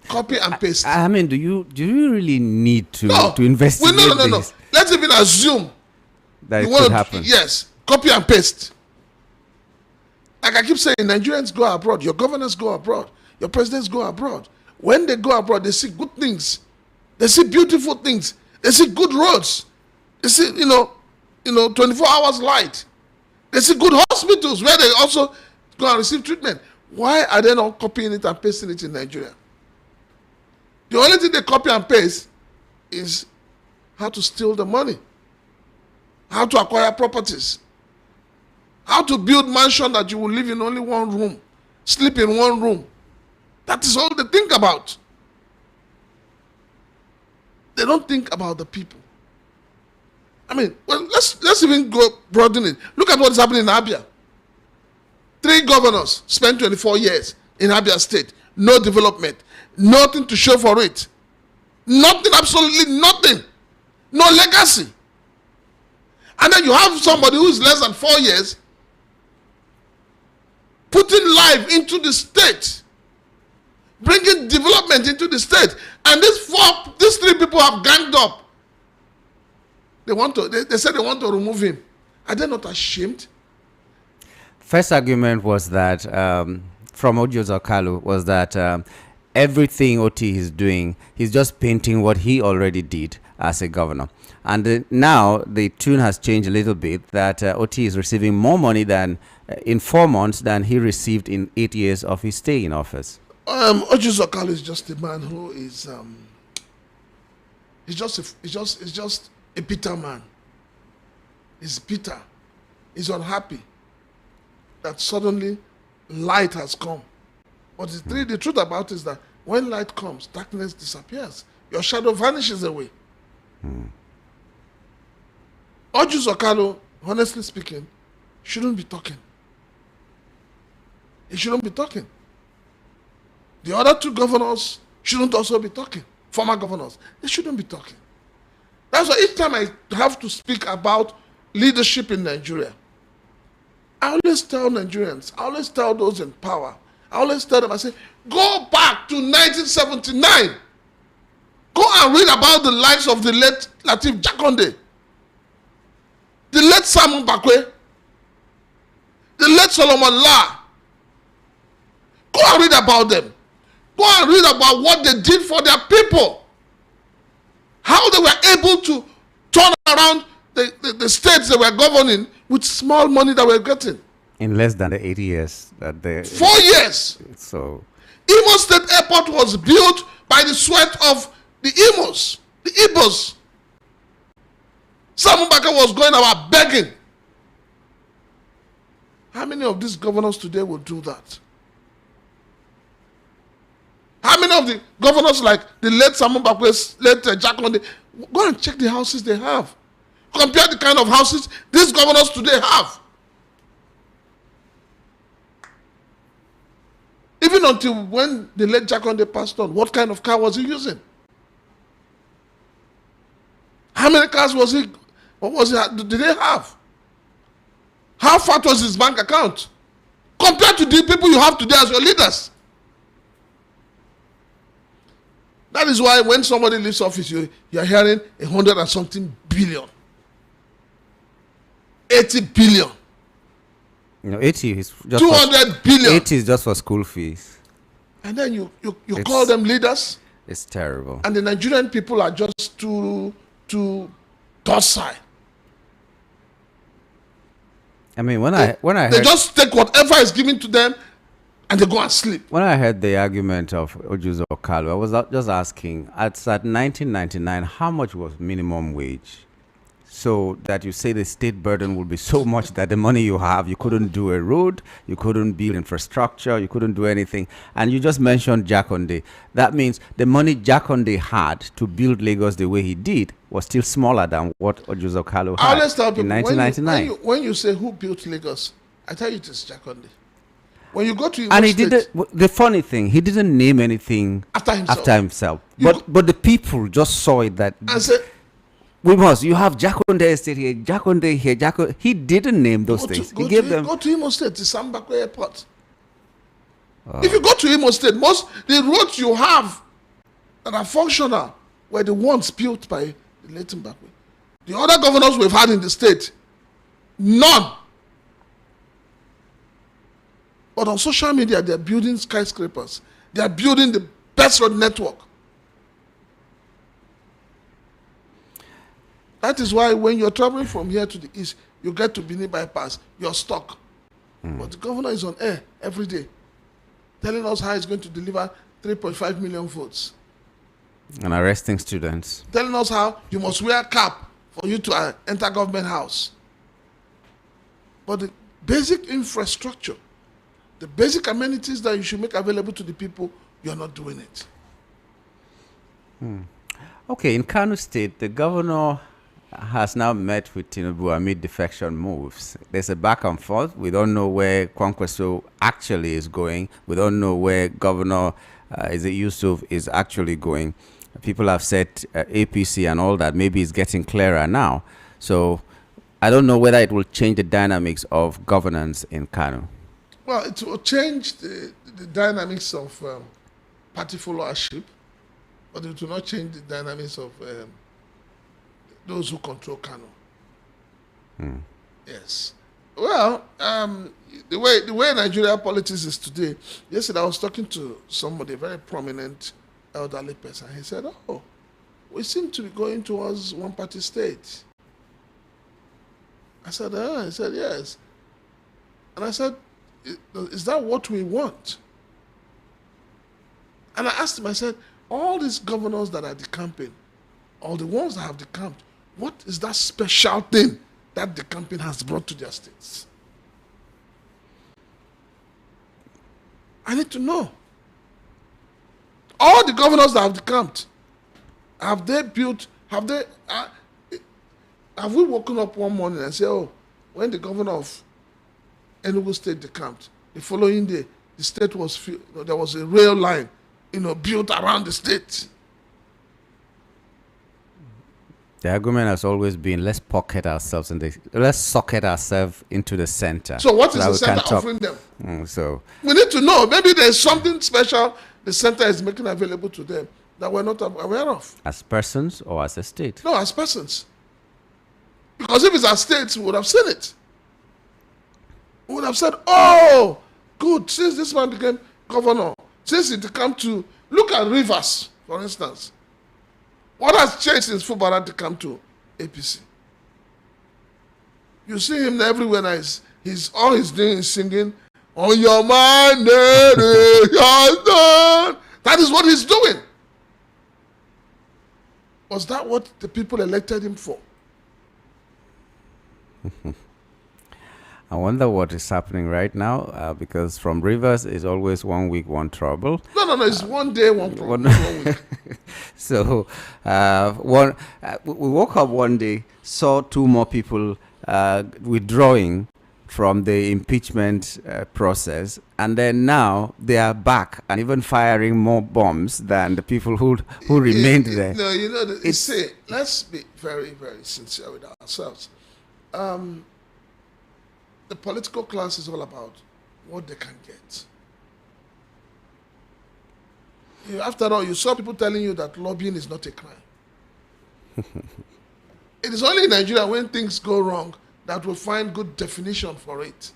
Copy and paste. I mean, do you really need to investigate No. Let's even assume that it could happen. Yes. Copy and paste. Like I keep saying, Nigerians go abroad. Your governors go abroad. Your presidents go abroad. When they go abroad, they see good things. They see beautiful things. They see good roads. They see, 24 hours light. They see good hospitals where they also go and receive treatment. Why are they not copying it and pasting it in Nigeria? The only thing they copy and paste is how to steal the money, how to acquire properties, how to build mansion that you will live in only one room, sleep in one room. That is all they think about. They don't think about the people. I mean, well, let's even go broaden it. Look at what is happening in Abia. 3 governors spent 24 years in Abia State. No development. Nothing to show for it. Nothing, absolutely nothing. No legacy. And then you have somebody who is less than 4 years putting life into the state, bringing development into the state. And these 3 people have ganged up. They said they want to remove him. Are they not ashamed? First argument was that from Ojo was that everything OT is doing, he's just painting what he already did as a governor. And now the tune has changed a little bit, that OT is receiving more money than in 4 months than he received in 8 years of his stay in office. Ojo is just a man who is he's just a bitter man. He's bitter. He's unhappy that suddenly light has come. But the truth about it is that when light comes, darkness disappears. Your shadow vanishes away. Ojo, honestly speaking, shouldn't be talking. He shouldn't be talking. The other 2 governors shouldn't also be talking. Former governors, they shouldn't be talking. That's why each time I have to speak about leadership in Nigeria, I always tell Nigerians, I always tell those in power, I always tell them, I say, go back to 1979. Go and read about the lives of the late Lateef Jakonde, the late Simon Bakwe, the late Solomon La. Go and read about them. Go and read about what they did for their people. How they were able to turn around the states they were governing with small money that we're getting. In less than the 80 years that they... 4 years. So... Imo State Airport was built by the sweat of the Imos, the Igbos. Simon Bakwe was going about begging. How many of these governors today will do that? How many of the governors like the late Simon Bakwe, late Jakonde, go and check the houses they have. Compare the kind of houses these governors today have. Even until when the late Jakonde passed on, what kind of car was he using? How many cars was he? Did they have? How fat was his bank account? Compared to the people you have today as your leaders. That is why when somebody leaves office, you are hearing 100 and something billion. 80 billion. 80 is just 200 billion. 80 is just for school fees. And then you call them leaders. It's terrible. And the Nigerian people are just too docile. I mean, when I heard, they just take whatever is given to them and they go and sleep. When I heard the argument of Ojo Okalu, I was just asking, at 1999, how much was minimum wage? So that you say the state burden will be so much that the money you have, you couldn't do a road, you couldn't build infrastructure, you couldn't do anything. And you just mentioned Jakonde. That means the money Jakonde had to build Lagos the way he did was still smaller than what Ojo Okalu had in 1999. When you say who built Lagos, I tell you it is Jakonde. When you go to and he did the funny thing, he didn't name anything after himself. But the people just saw it that and said, you have Jakonde Estate here, Jakonde here, Jakonde. He didn't name those things. He gave them. Go to Imo State, the Sambakwe Airport. If you go to Imo State, the roads you have that are functional were the ones built by the late Mbakwe. The other governors we've had in the state, none. But on social media, they're building skyscrapers. They're building the best road network. That is why when you're traveling from here to the east, you get to Benin bypass, you're stuck. But the governor is on air every day, telling us how he's going to deliver 3.5 million votes. And arresting students. Telling us how you must wear a cap for you to enter government house. But the basic infrastructure, the basic amenities that you should make available to the people, you're not doing it. Okay, in Kano State, the governor has now met with Tinubu amid defection moves. There's a back and forth. We don't know where Kwankwaso actually is going. We don't know where Governor Yusuf is actually going. People have said APC and all that. Maybe it's getting clearer now. So I don't know whether it will change the dynamics of governance in Kano. Well, it will change the dynamics of party followership, but it will not change the dynamics of those who control Kano. Yes. Well, the way Nigeria politics is today, yesterday I was talking to somebody, a very prominent elderly person. He said, "Oh, we seem to be going towards one-party state." I said, He said, "Yes." And I said, "Is that what we want?" And I asked him, I said, all these governors that are decamping, all the ones that have decamped, what is that special thing that the campaign has brought to their states? I need to know. All the governors that have decamped, have we woken up one morning and said, oh, when the governor of Enugu State decamped, the following day, the state was, there was a rail line, built around the state. The argument has always been, let's socket ourselves into the center. So what is the center offering them? So we need to know. Maybe there's something special the center is making available to them that we're not aware of. As persons or as a state? No, as persons. Because if it's as states, we would have seen it. We would have said, oh, good, since this man became governor, since it come to, look at Rivers, for instance. What has changed since Fubara to come to APC? You see him everywhere now. All he's doing is singing, on your mind, that is what he's doing. Was that what the people elected him for? I wonder what is happening right now, because from Rivers is always 1 week, one trouble. No, it's 1 day, one problem. 1 week. So we woke up one day, saw two more people withdrawing from the impeachment process, and then now they are back and even firing more bombs than the people who remained there. No, let's be very, very sincere with ourselves. The political class is all about what they can get. After all, you saw people telling you that lobbying is not a crime. It is only in Nigeria when things go wrong that we'll find good definition for it.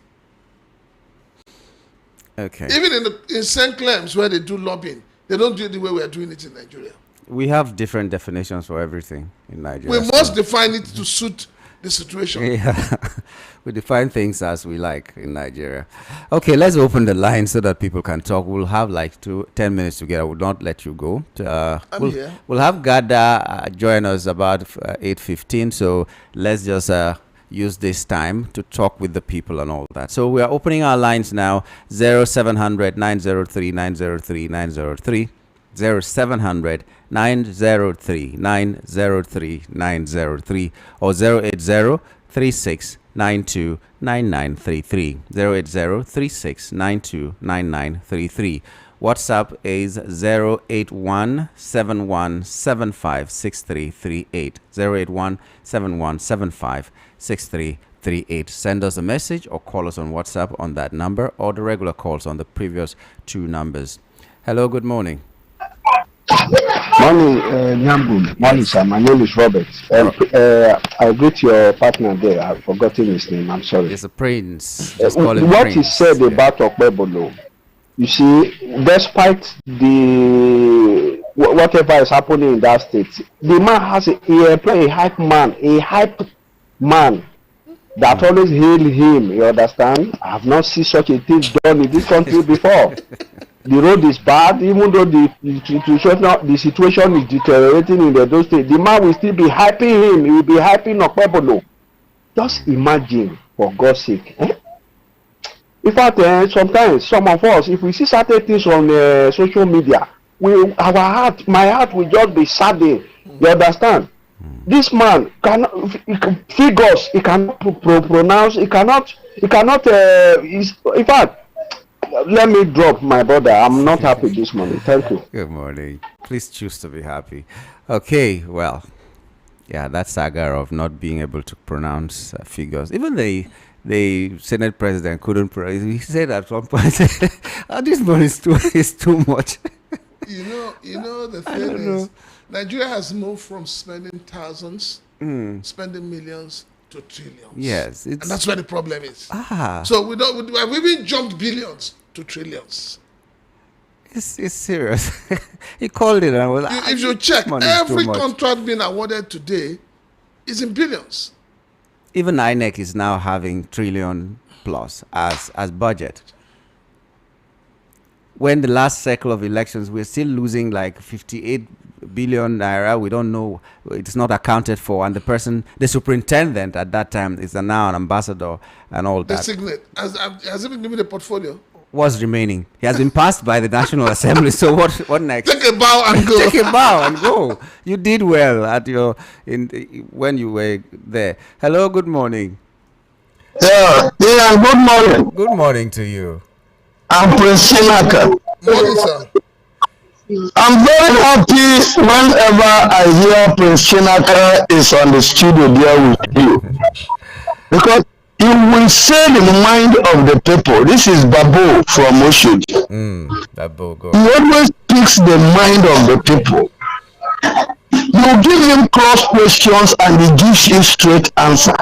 Okay. Even in St. Clem's where they do lobbying, they don't do it the way we are doing it in Nigeria. We have different definitions for everything in Nigeria. We must define it to suit the situation. Yeah. We define things as we like in Nigeria. Okay, let's open the line so that people can talk. We'll have like 10 minutes together. We'll not let you go. I'm here. We'll have Gada join us about 8:15. So let's just use this time to talk with the people and all that. So we are opening our lines now. 0700 903 903 903. 0700 903 903 903 or 080 36 92 9933. 080 36 92 9933. WhatsApp is 081 71 75 6338. 081 71 75 6338. Send us a message or call us on WhatsApp on that number, or the regular calls on the previous two numbers. Hello, good morning. Morning, Nyambu. Morning, sir. My name is Robert. I greet your partner there. I've forgotten his name. I'm sorry. It's a prince. Just call him what Prince. he said about Okpebolo, you see, despite the whatever is happening in that state, the man has a hype man, that always hail him. You understand? I have not seen such a thing done in this country before. The road is bad, even though the situation is deteriorating in those states. The man will still be hyping him. He will be hyping Okpebolo. Just imagine, for God's sake. Eh? In fact, sometimes some of us, if we see certain things on social media, my heart will just be saddened. You understand? This man cannot figures. He cannot pronounce. He cannot. In fact, let me drop my brother. I'm not happy this morning. Thank you. Good morning. Please choose to be happy. Okay, well, yeah, that saga of not being able to pronounce figures. Even the Senate president couldn't pronounce. He said at one point, oh, "This money is too much." You know the thing is, Nigeria has moved from spending thousands, spending millions to trillions. Yes, and that's where the problem is. Ah, So we've even jumped billions to trillions. it's serious. He called it and I was like, If you check, money is too every much. contract being awarded today is in billions. Even INEC is now having trillion plus as budget. When the last cycle of elections, we're still losing like 58 billion naira. We don't know, it's not accounted for. And the superintendent at that time is now an ambassador and all The that. signet has he been given a portfolio? Was remaining. He has been passed by the National Assembly. So what next? Take a bow and go. Take a bow and go. You did well at when you were there. Hello, good morning. Yeah, good morning. Good morning to you. I'm Prince Chinaka. Morning, sir. I'm very happy whenever I hear Prince Chinaka is on the studio there with you. Because he will say the mind of the people. This is Babu from Oshodi. Babu, go. He always speaks the mind of the people. You give him cross questions and he gives you straight answer.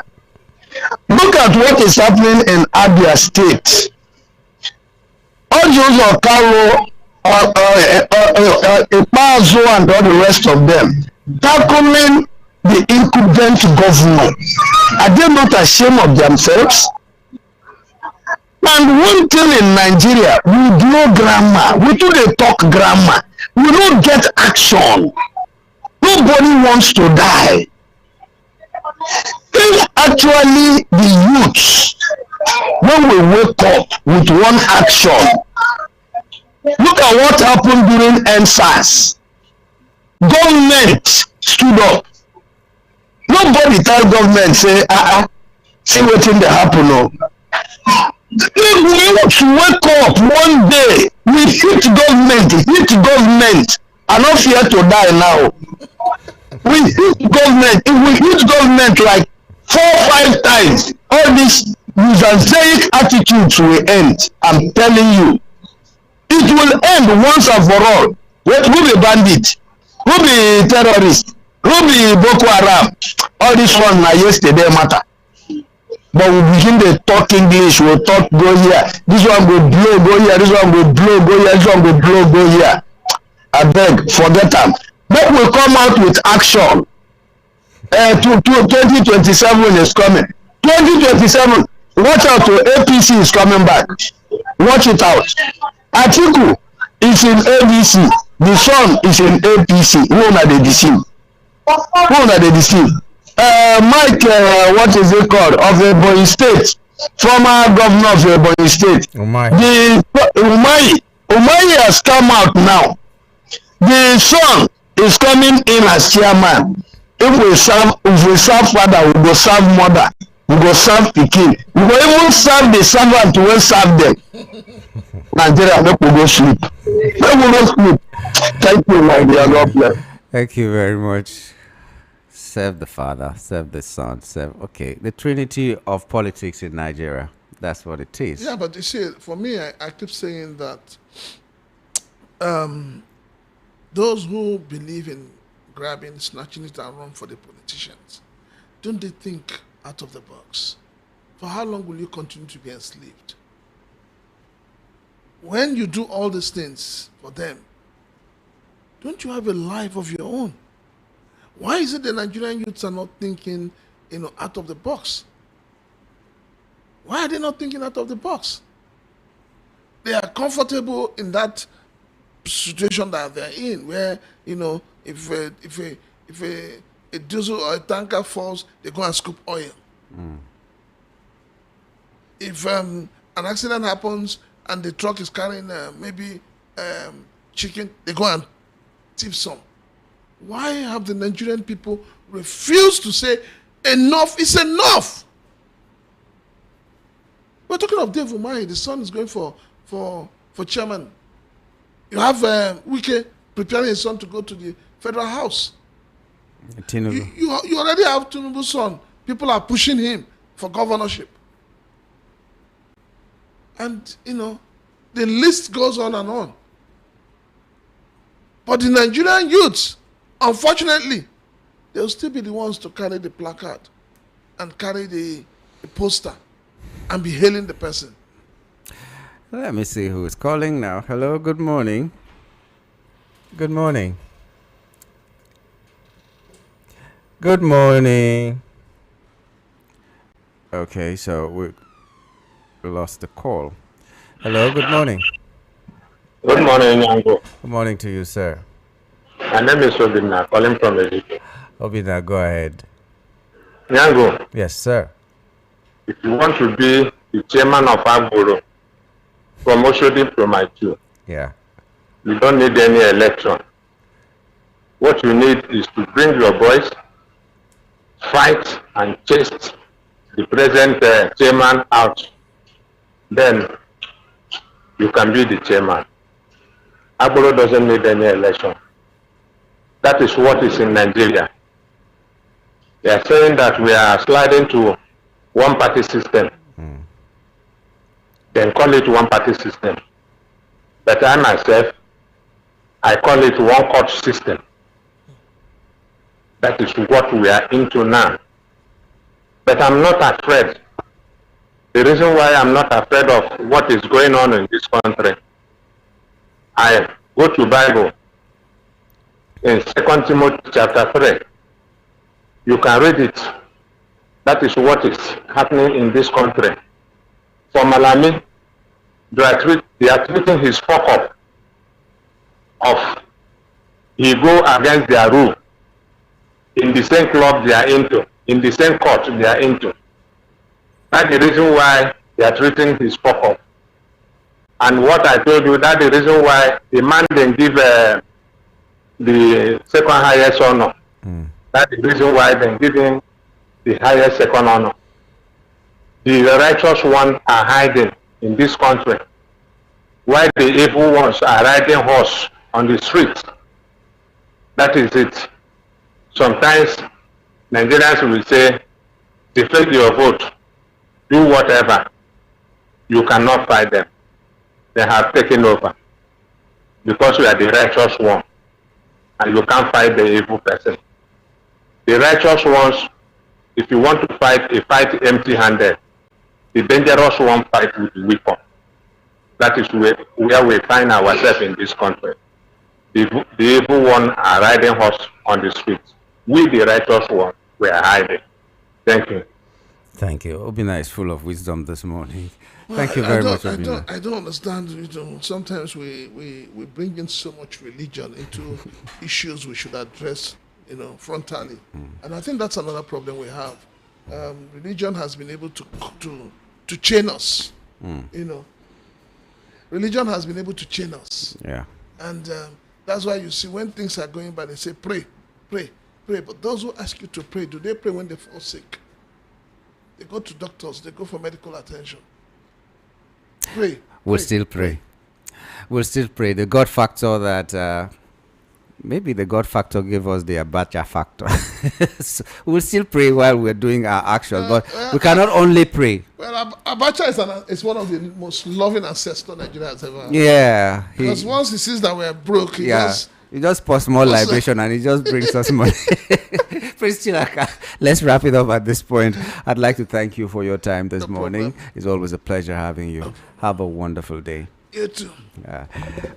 Look at what is happening in Abia State. Ojos or Karo, Ipazo and all the rest of them tackling the incumbent governor. Are they not ashamed of themselves? And one thing in Nigeria, we know grammar. We do the talk grammar. We don't get action. Nobody wants to die. If actually the youths, when we wake up with one action, look at what happened during NSAS. Government stood up. Nobody tell government say, see what thing dey happen o. If we wake up one day, we hit government. I no fear to die now. We hit government. If we hit government like 4-5 times, all these Mosaic attitudes will end. I'm telling you. It will end once and for all. Who be bandit? Who be terrorist? Who be Boko Haram? All this one na yesterday matter. But we begin to talk English, we'll talk go here. This one go blow, go here. This one go blow, go here. This one go blow, go here. I beg, forget them. But we'll come out with action. 2027 is coming. 2027, watch out, to APC is coming back. Watch it out. Atiku is in ADC. The son is in APC. Who are they deceive? Mike, what is it called? Of Ebonyi State. Former governor of Ebonyi State. Umahi has come out now. The son is coming in as chairman. If we serve father, we go serve mother. We go serve pikin. We go even serve the servant to well serve them. Nigeria, make we go sleep. Thank you, my dear. God bless. Thank you very much. Serve the Father, serve the Son, okay, the trinity of politics in Nigeria. That's what it is. Yeah, but you see, for me, I keep saying that those who believe in grabbing, snatching it and run for the politicians, don't they think out of the box? For how long will you continue to be enslaved? When you do all these things for them, don't you have a life of your own? Why is it the Nigerian youths are not thinking, out of the box? Why are they not thinking out of the box? They are comfortable in that situation that they're in, where if a diesel or a tanker falls, they go and scoop oil. If an accident happens and the truck is carrying maybe chicken, they go and thief some. Why have the Nigerian people refused to say enough is enough? We're talking of Dave Umahi. The son is going for chairman. You have Wike preparing his son to go to the federal house. You already have Tinubu's son. People are pushing him for governorship. And, the list goes on and on. But the Nigerian youths, unfortunately, they'll still be the ones to carry the placard and carry the poster and be hailing the person. Let me see who is calling now. Hello, good morning. Good morning. Good morning. Okay, so we lost the call. Hello, good morning. Good morning, Nyango. Good morning to you, sir. My name is Obina, calling from Egypt. Obina, go ahead. Nyango, Yes, sir. if you want to be the chairman of Agboro, from Oshodi to my two, Yeah. you don't need any election. What you need is to bring your boys, fight and chase the present chairman out. Then you can be the chairman. Agboro doesn't need any election. That is what is in Nigeria. They are saying that we are sliding to one-party system. Then call it one-party system. But I myself, I call it one-court system. That is what we are into now. But I'm not afraid. The reason why I'm not afraid of what is going on in this country, I go to Bible in 2 Timothy chapter 3. You can read it. That is what is happening in this country. For Malami, they are treating his fuck up of he go against their rule in the same club they are into, in the same court they are into. That's the reason why they are treating his fuck up. And what I told you, that's the reason why the man didn't give the second highest honor. That's the reason why they're giving the highest second honor. The righteous ones are hiding in this country, while the evil ones are riding horse on the street. That is it. Sometimes Nigerians will say, deflate your vote, do whatever. You cannot fight them. They have taken over because you are the righteous one and you can't fight the evil person. The righteous ones, if you want to fight, you fight empty-handed. The dangerous one fight with weapon. That is where we find ourselves in this country. The evil one are riding horse on the streets. We, the righteous one, we are hiding. Thank you. Thank you. Obina is full of wisdom this morning. Thank you very much, Obina. I don't understand. Sometimes we bring in so much religion into issues we should address, frontally. And I think that's another problem we have. Religion has been able to chain us. Religion has been able to chain us. Yeah. And that's why you see when things are going bad, they say pray, pray, pray. But those who ask you to pray, do they pray when they fall sick? They go to doctors, they go for medical attention. Pray. We'll still pray. We'll still pray. The God factor that maybe the God factor gave us the Abacha factor. So we'll still pray while we're doing our actions, but we cannot only pray. Well, Abacha is one of the most loving ancestors Nigeria has ever had. Yeah. Because once he sees that we're broke, he just pours more libation and he just brings us money. Prince Chilaka, let's wrap it up at this point. I'd like to thank you for your time this morning. It's always a pleasure having you. Have a wonderful day. You too.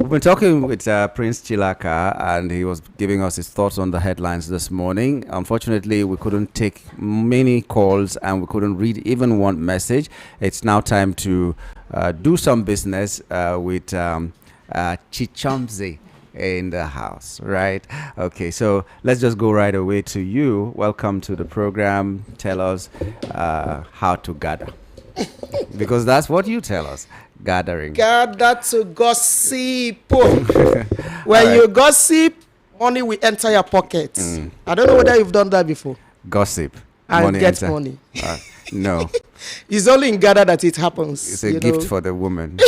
We've been talking with Prince Chilaka, and he was giving us his thoughts on the headlines this morning. Unfortunately, we couldn't take many calls and we couldn't read even one message. It's now time to do some business with Chichomze in the house, right? Okay, so let's just go right away to you. Welcome to the program. Tell us how to gather, because that's what you tell us. Gathering. Gather to gossip. When you gossip, money will enter your pockets. I don't know whether you've done that before. Gossip. And get money. No. It's only in Ghana that it happens. It's a gift for the woman.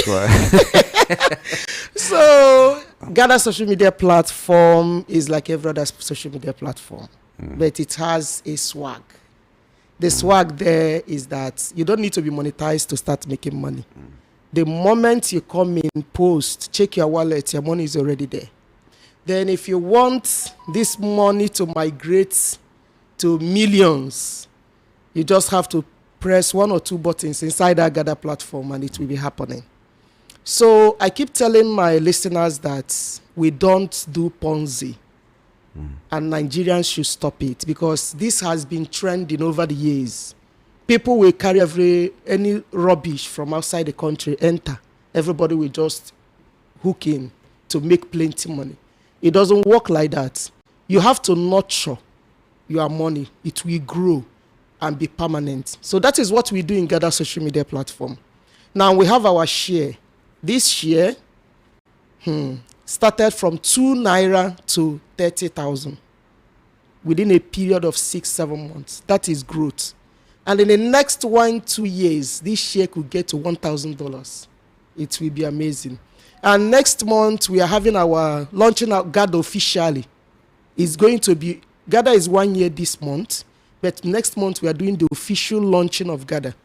So, Ghana social media platform is like every other social media platform, but it has a swag. The swag there is that you don't need to be monetized to start making money. The moment you come in, post, check your wallet, your money is already there. Then if you want this money to migrate to millions, you just have to press one or two buttons inside our Gather platform and it will be happening. So I keep telling my listeners that we don't do Ponzi. And Nigerians should stop it, because this has been trending over the years. People will carry any rubbish from outside the country, enter. Everybody will just hook in to make plenty money. It doesn't work like that. You have to nurture your money. It will grow and be permanent. So that is what we do in Gather social media platform. Now we have our share. This share started from 2 naira to 30,000 within a period of 6-7 months. That is growth. And in the next 1-2 years, this share could get to $1,000. It will be amazing. And next month, we are having our launching out Gather officially. It's going to be, Gather is 1 year this month, but next month we are doing the official launching of Gather.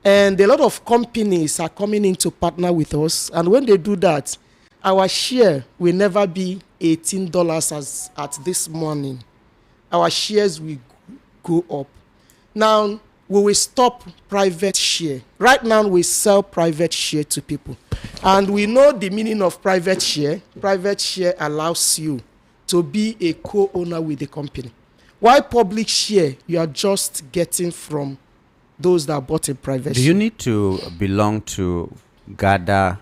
And a lot of companies are coming in to partner with us. And when they do that, our share will never be $18 as at this morning. Our shares will go up. Now, we will stop private share. Right now, we sell private share to people. And we know the meaning of private share. Private share allows you to be a co-owner with the company. While public share, you are just getting from those that bought a private share. Do you need to belong to Gather?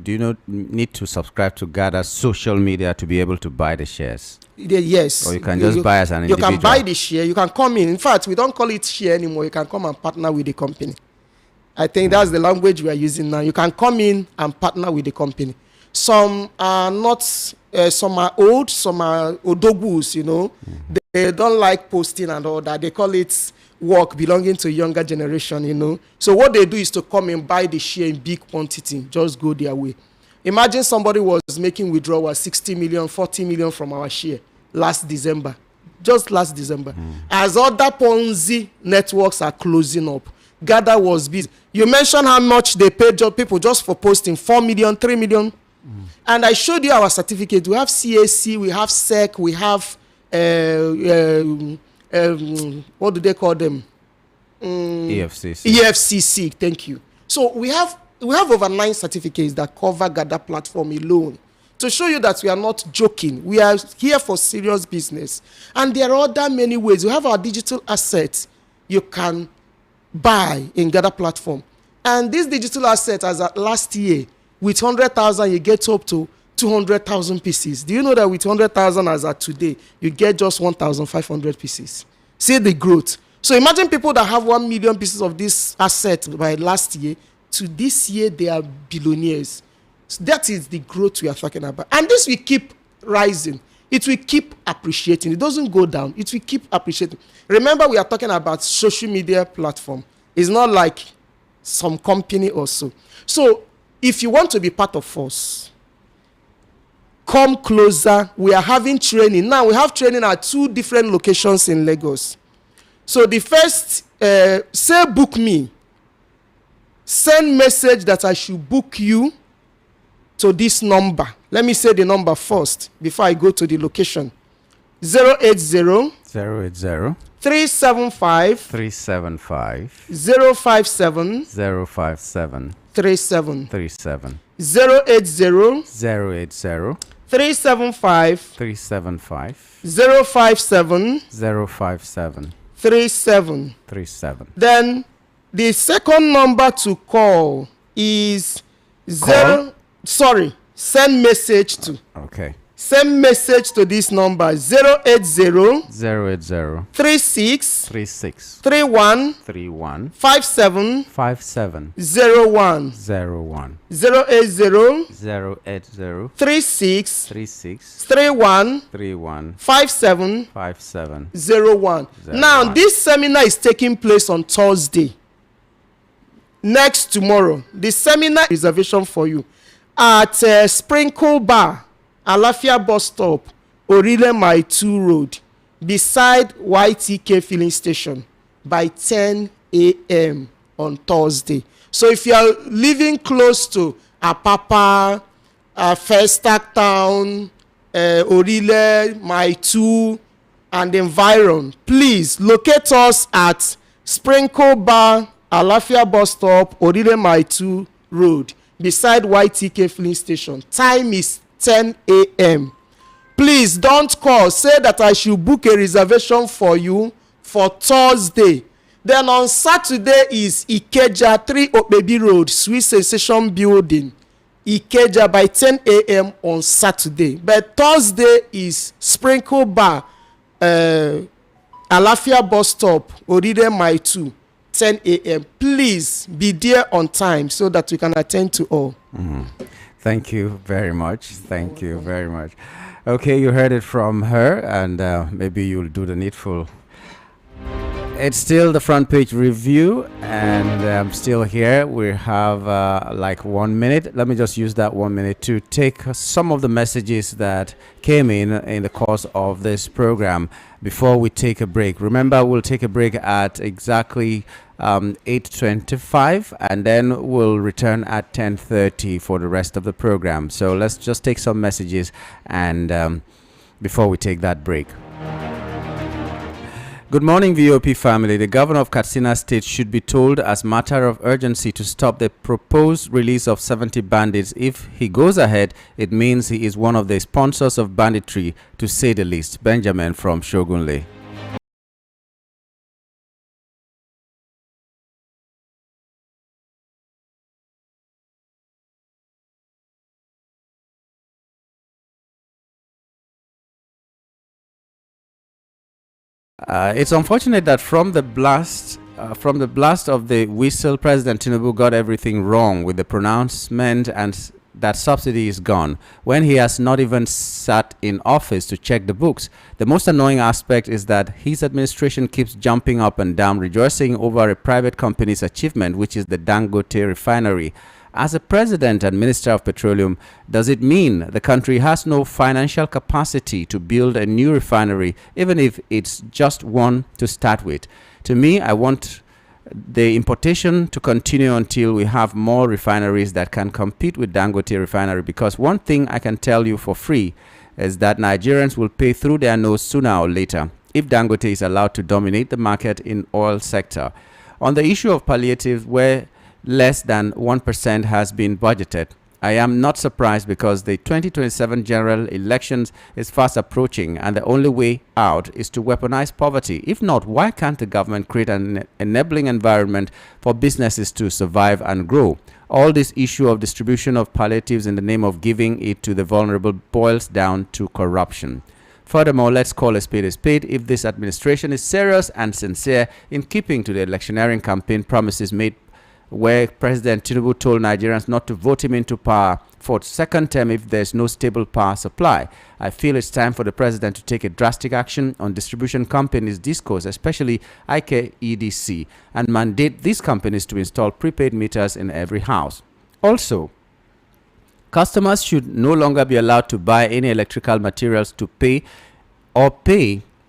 Do you need to subscribe to Gather social media to be able to buy the shares? Yes. Or you can just buy as an individual? You can buy the share. You can come in. In fact, we don't call it share anymore. You can come and partner with the company. I think that's the language we are using now. You can come in and partner with the company. Some are not, some are old, some are odogus, you know. They don't like posting and all that. They call it work belonging to younger generation, you know. So what they do is to come and buy the share in big quantity, just go their way. Imagine somebody was making withdrawal 60 million, 40 million from our share last December, just last December. As other Ponzi networks are closing up, Gather was busy. You mentioned how much they paid people just for posting, 4 million, 3 million. And I showed you our certificate. We have CAC, we have SEC, we have what do they call them? EFCC. EFCC, thank you. So we have over 9 certificates that cover Gather platform alone, to show you that we are not joking. We are here for serious business. And there are other many ways. We have our digital assets you can buy in Gather platform. And this digital asset, as at last year, with 100,000, you get up to 200,000 pieces. Do you know that with 100,000 as at today, you get just 1,500 pieces? See the growth. So imagine people that have 1 million pieces of this asset by last year, to this year, they are billionaires. So that is the growth we are talking about. And this will keep rising. It will keep appreciating. It doesn't go down. It will keep appreciating. Remember, we are talking about social media platform. It's not like some company or so. So if you want to be part of us, come closer. We are having training. Now, we have training at 2 different locations in Lagos. So the first, say book me. Send message that I should book you to this number. Let me say the number first before I go to the location. 080 375 375 057 057 37 37 080 080 375 375 057 057 37. 37. Then the second number to call is send message to. Okay. Send message to this number 080 080 36 36 31 31 57 57 01 01 080 080 36 36 31 31 57 57 01. Now, this seminar is taking place on Thursday. Next tomorrow, the seminar reservation for you at Sprinkle Bar, Alafia bus stop, Orile Mai 2 Road, beside YTK filling station by 10 a.m. on Thursday. So if you are living close to Apapa, Festac Town, Orile Mai 2 and environ, please locate us at Sprinkle Bar, Alafia bus stop, Orile Mai 2 Road, beside YTK filling station. Time is 10 a.m. Please don't call. Say that I should book a reservation for you for Thursday. Then on Saturday is Ikeja 3 Okpebi Road, Sweet Sensation Building, Ikeja by 10 a.m. on Saturday. But Thursday is Sprinkle Bar, Alafia bus stop, Orire Mai 2, 10 a.m. Please be there on time so that we can attend to all. Thank you very much. Thank you very much. Okay, you heard it from her, and maybe you'll do the needful. It's still the front page review, and I'm still here. We have like 1 minute. Let me just use that 1 minute to take some of the messages that came in the course of this program before we take a break. Remember, we'll take a break at exactly 8:25, and then we'll return at 10:30 for the rest of the program. So let's just take some messages and before we take that break. Good morning, VOP family. The governor of Katsina State should be told as matter of urgency to stop the proposed release of 70 bandits. If he goes ahead, it means he is one of the sponsors of banditry, to say the least. Benjamin from Shogunle. It's unfortunate that from the blast of the whistle, President Tinubu got everything wrong with the pronouncement and that subsidy is gone, when he has not even sat in office to check the books. The most annoying aspect is that his administration keeps jumping up and down, rejoicing over a private company's achievement, which is the Dangote refinery. As a president and minister of petroleum, does it mean the country has no financial capacity to build a new refinery, even if it's just one to start with? To me, I want the importation to continue until we have more refineries that can compete with Dangote refinery, because one thing I can tell you for free is that Nigerians will pay through their nose sooner or later if Dangote is allowed to dominate the market in oil sector. On the issue of palliatives, where less than 1% has been budgeted, I am not surprised, because the 2027 general elections is fast approaching and the only way out is to weaponize poverty. If not, why can't the government create an enabling environment for businesses to survive and grow? All this issue of distribution of palliatives in the name of giving it to the vulnerable boils down to corruption. Furthermore, let's call a spade a spade. If this administration is serious and sincere in keeping to the electioneering campaign promises made, where President Tinubu told Nigerians not to vote him into power for second term if there's no stable power supply, I feel it's time for the president to take a drastic action on distribution companies' discourse, especially IKEDC, and mandate these companies to install prepaid meters in every house. Also, customers should no longer be allowed to buy any electrical materials to pay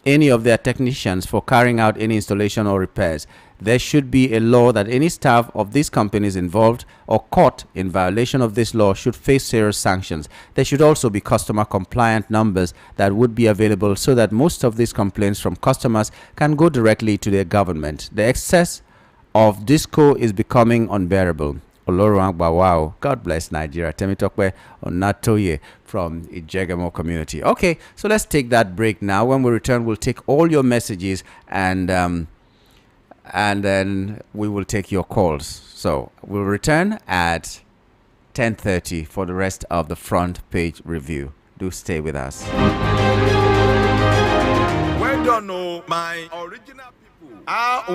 any of their technicians for carrying out any installation or repairs. There should be a law that any staff of these companies involved or caught in violation of this law should face serious sanctions. There should also be customer compliant numbers that would be available so that most of these complaints from customers can go directly to their government. The excess of disco is becoming unbearable. Oloruangba, wow. God bless Nigeria. Temitokwe Onatoye from Ijegamo community. Okay, so let's take that break now. When we return, we'll take all your messages and then we will take your calls. So we'll return at 10:30 for the rest of the front page review. Do stay with us. Well done, oh, my original people.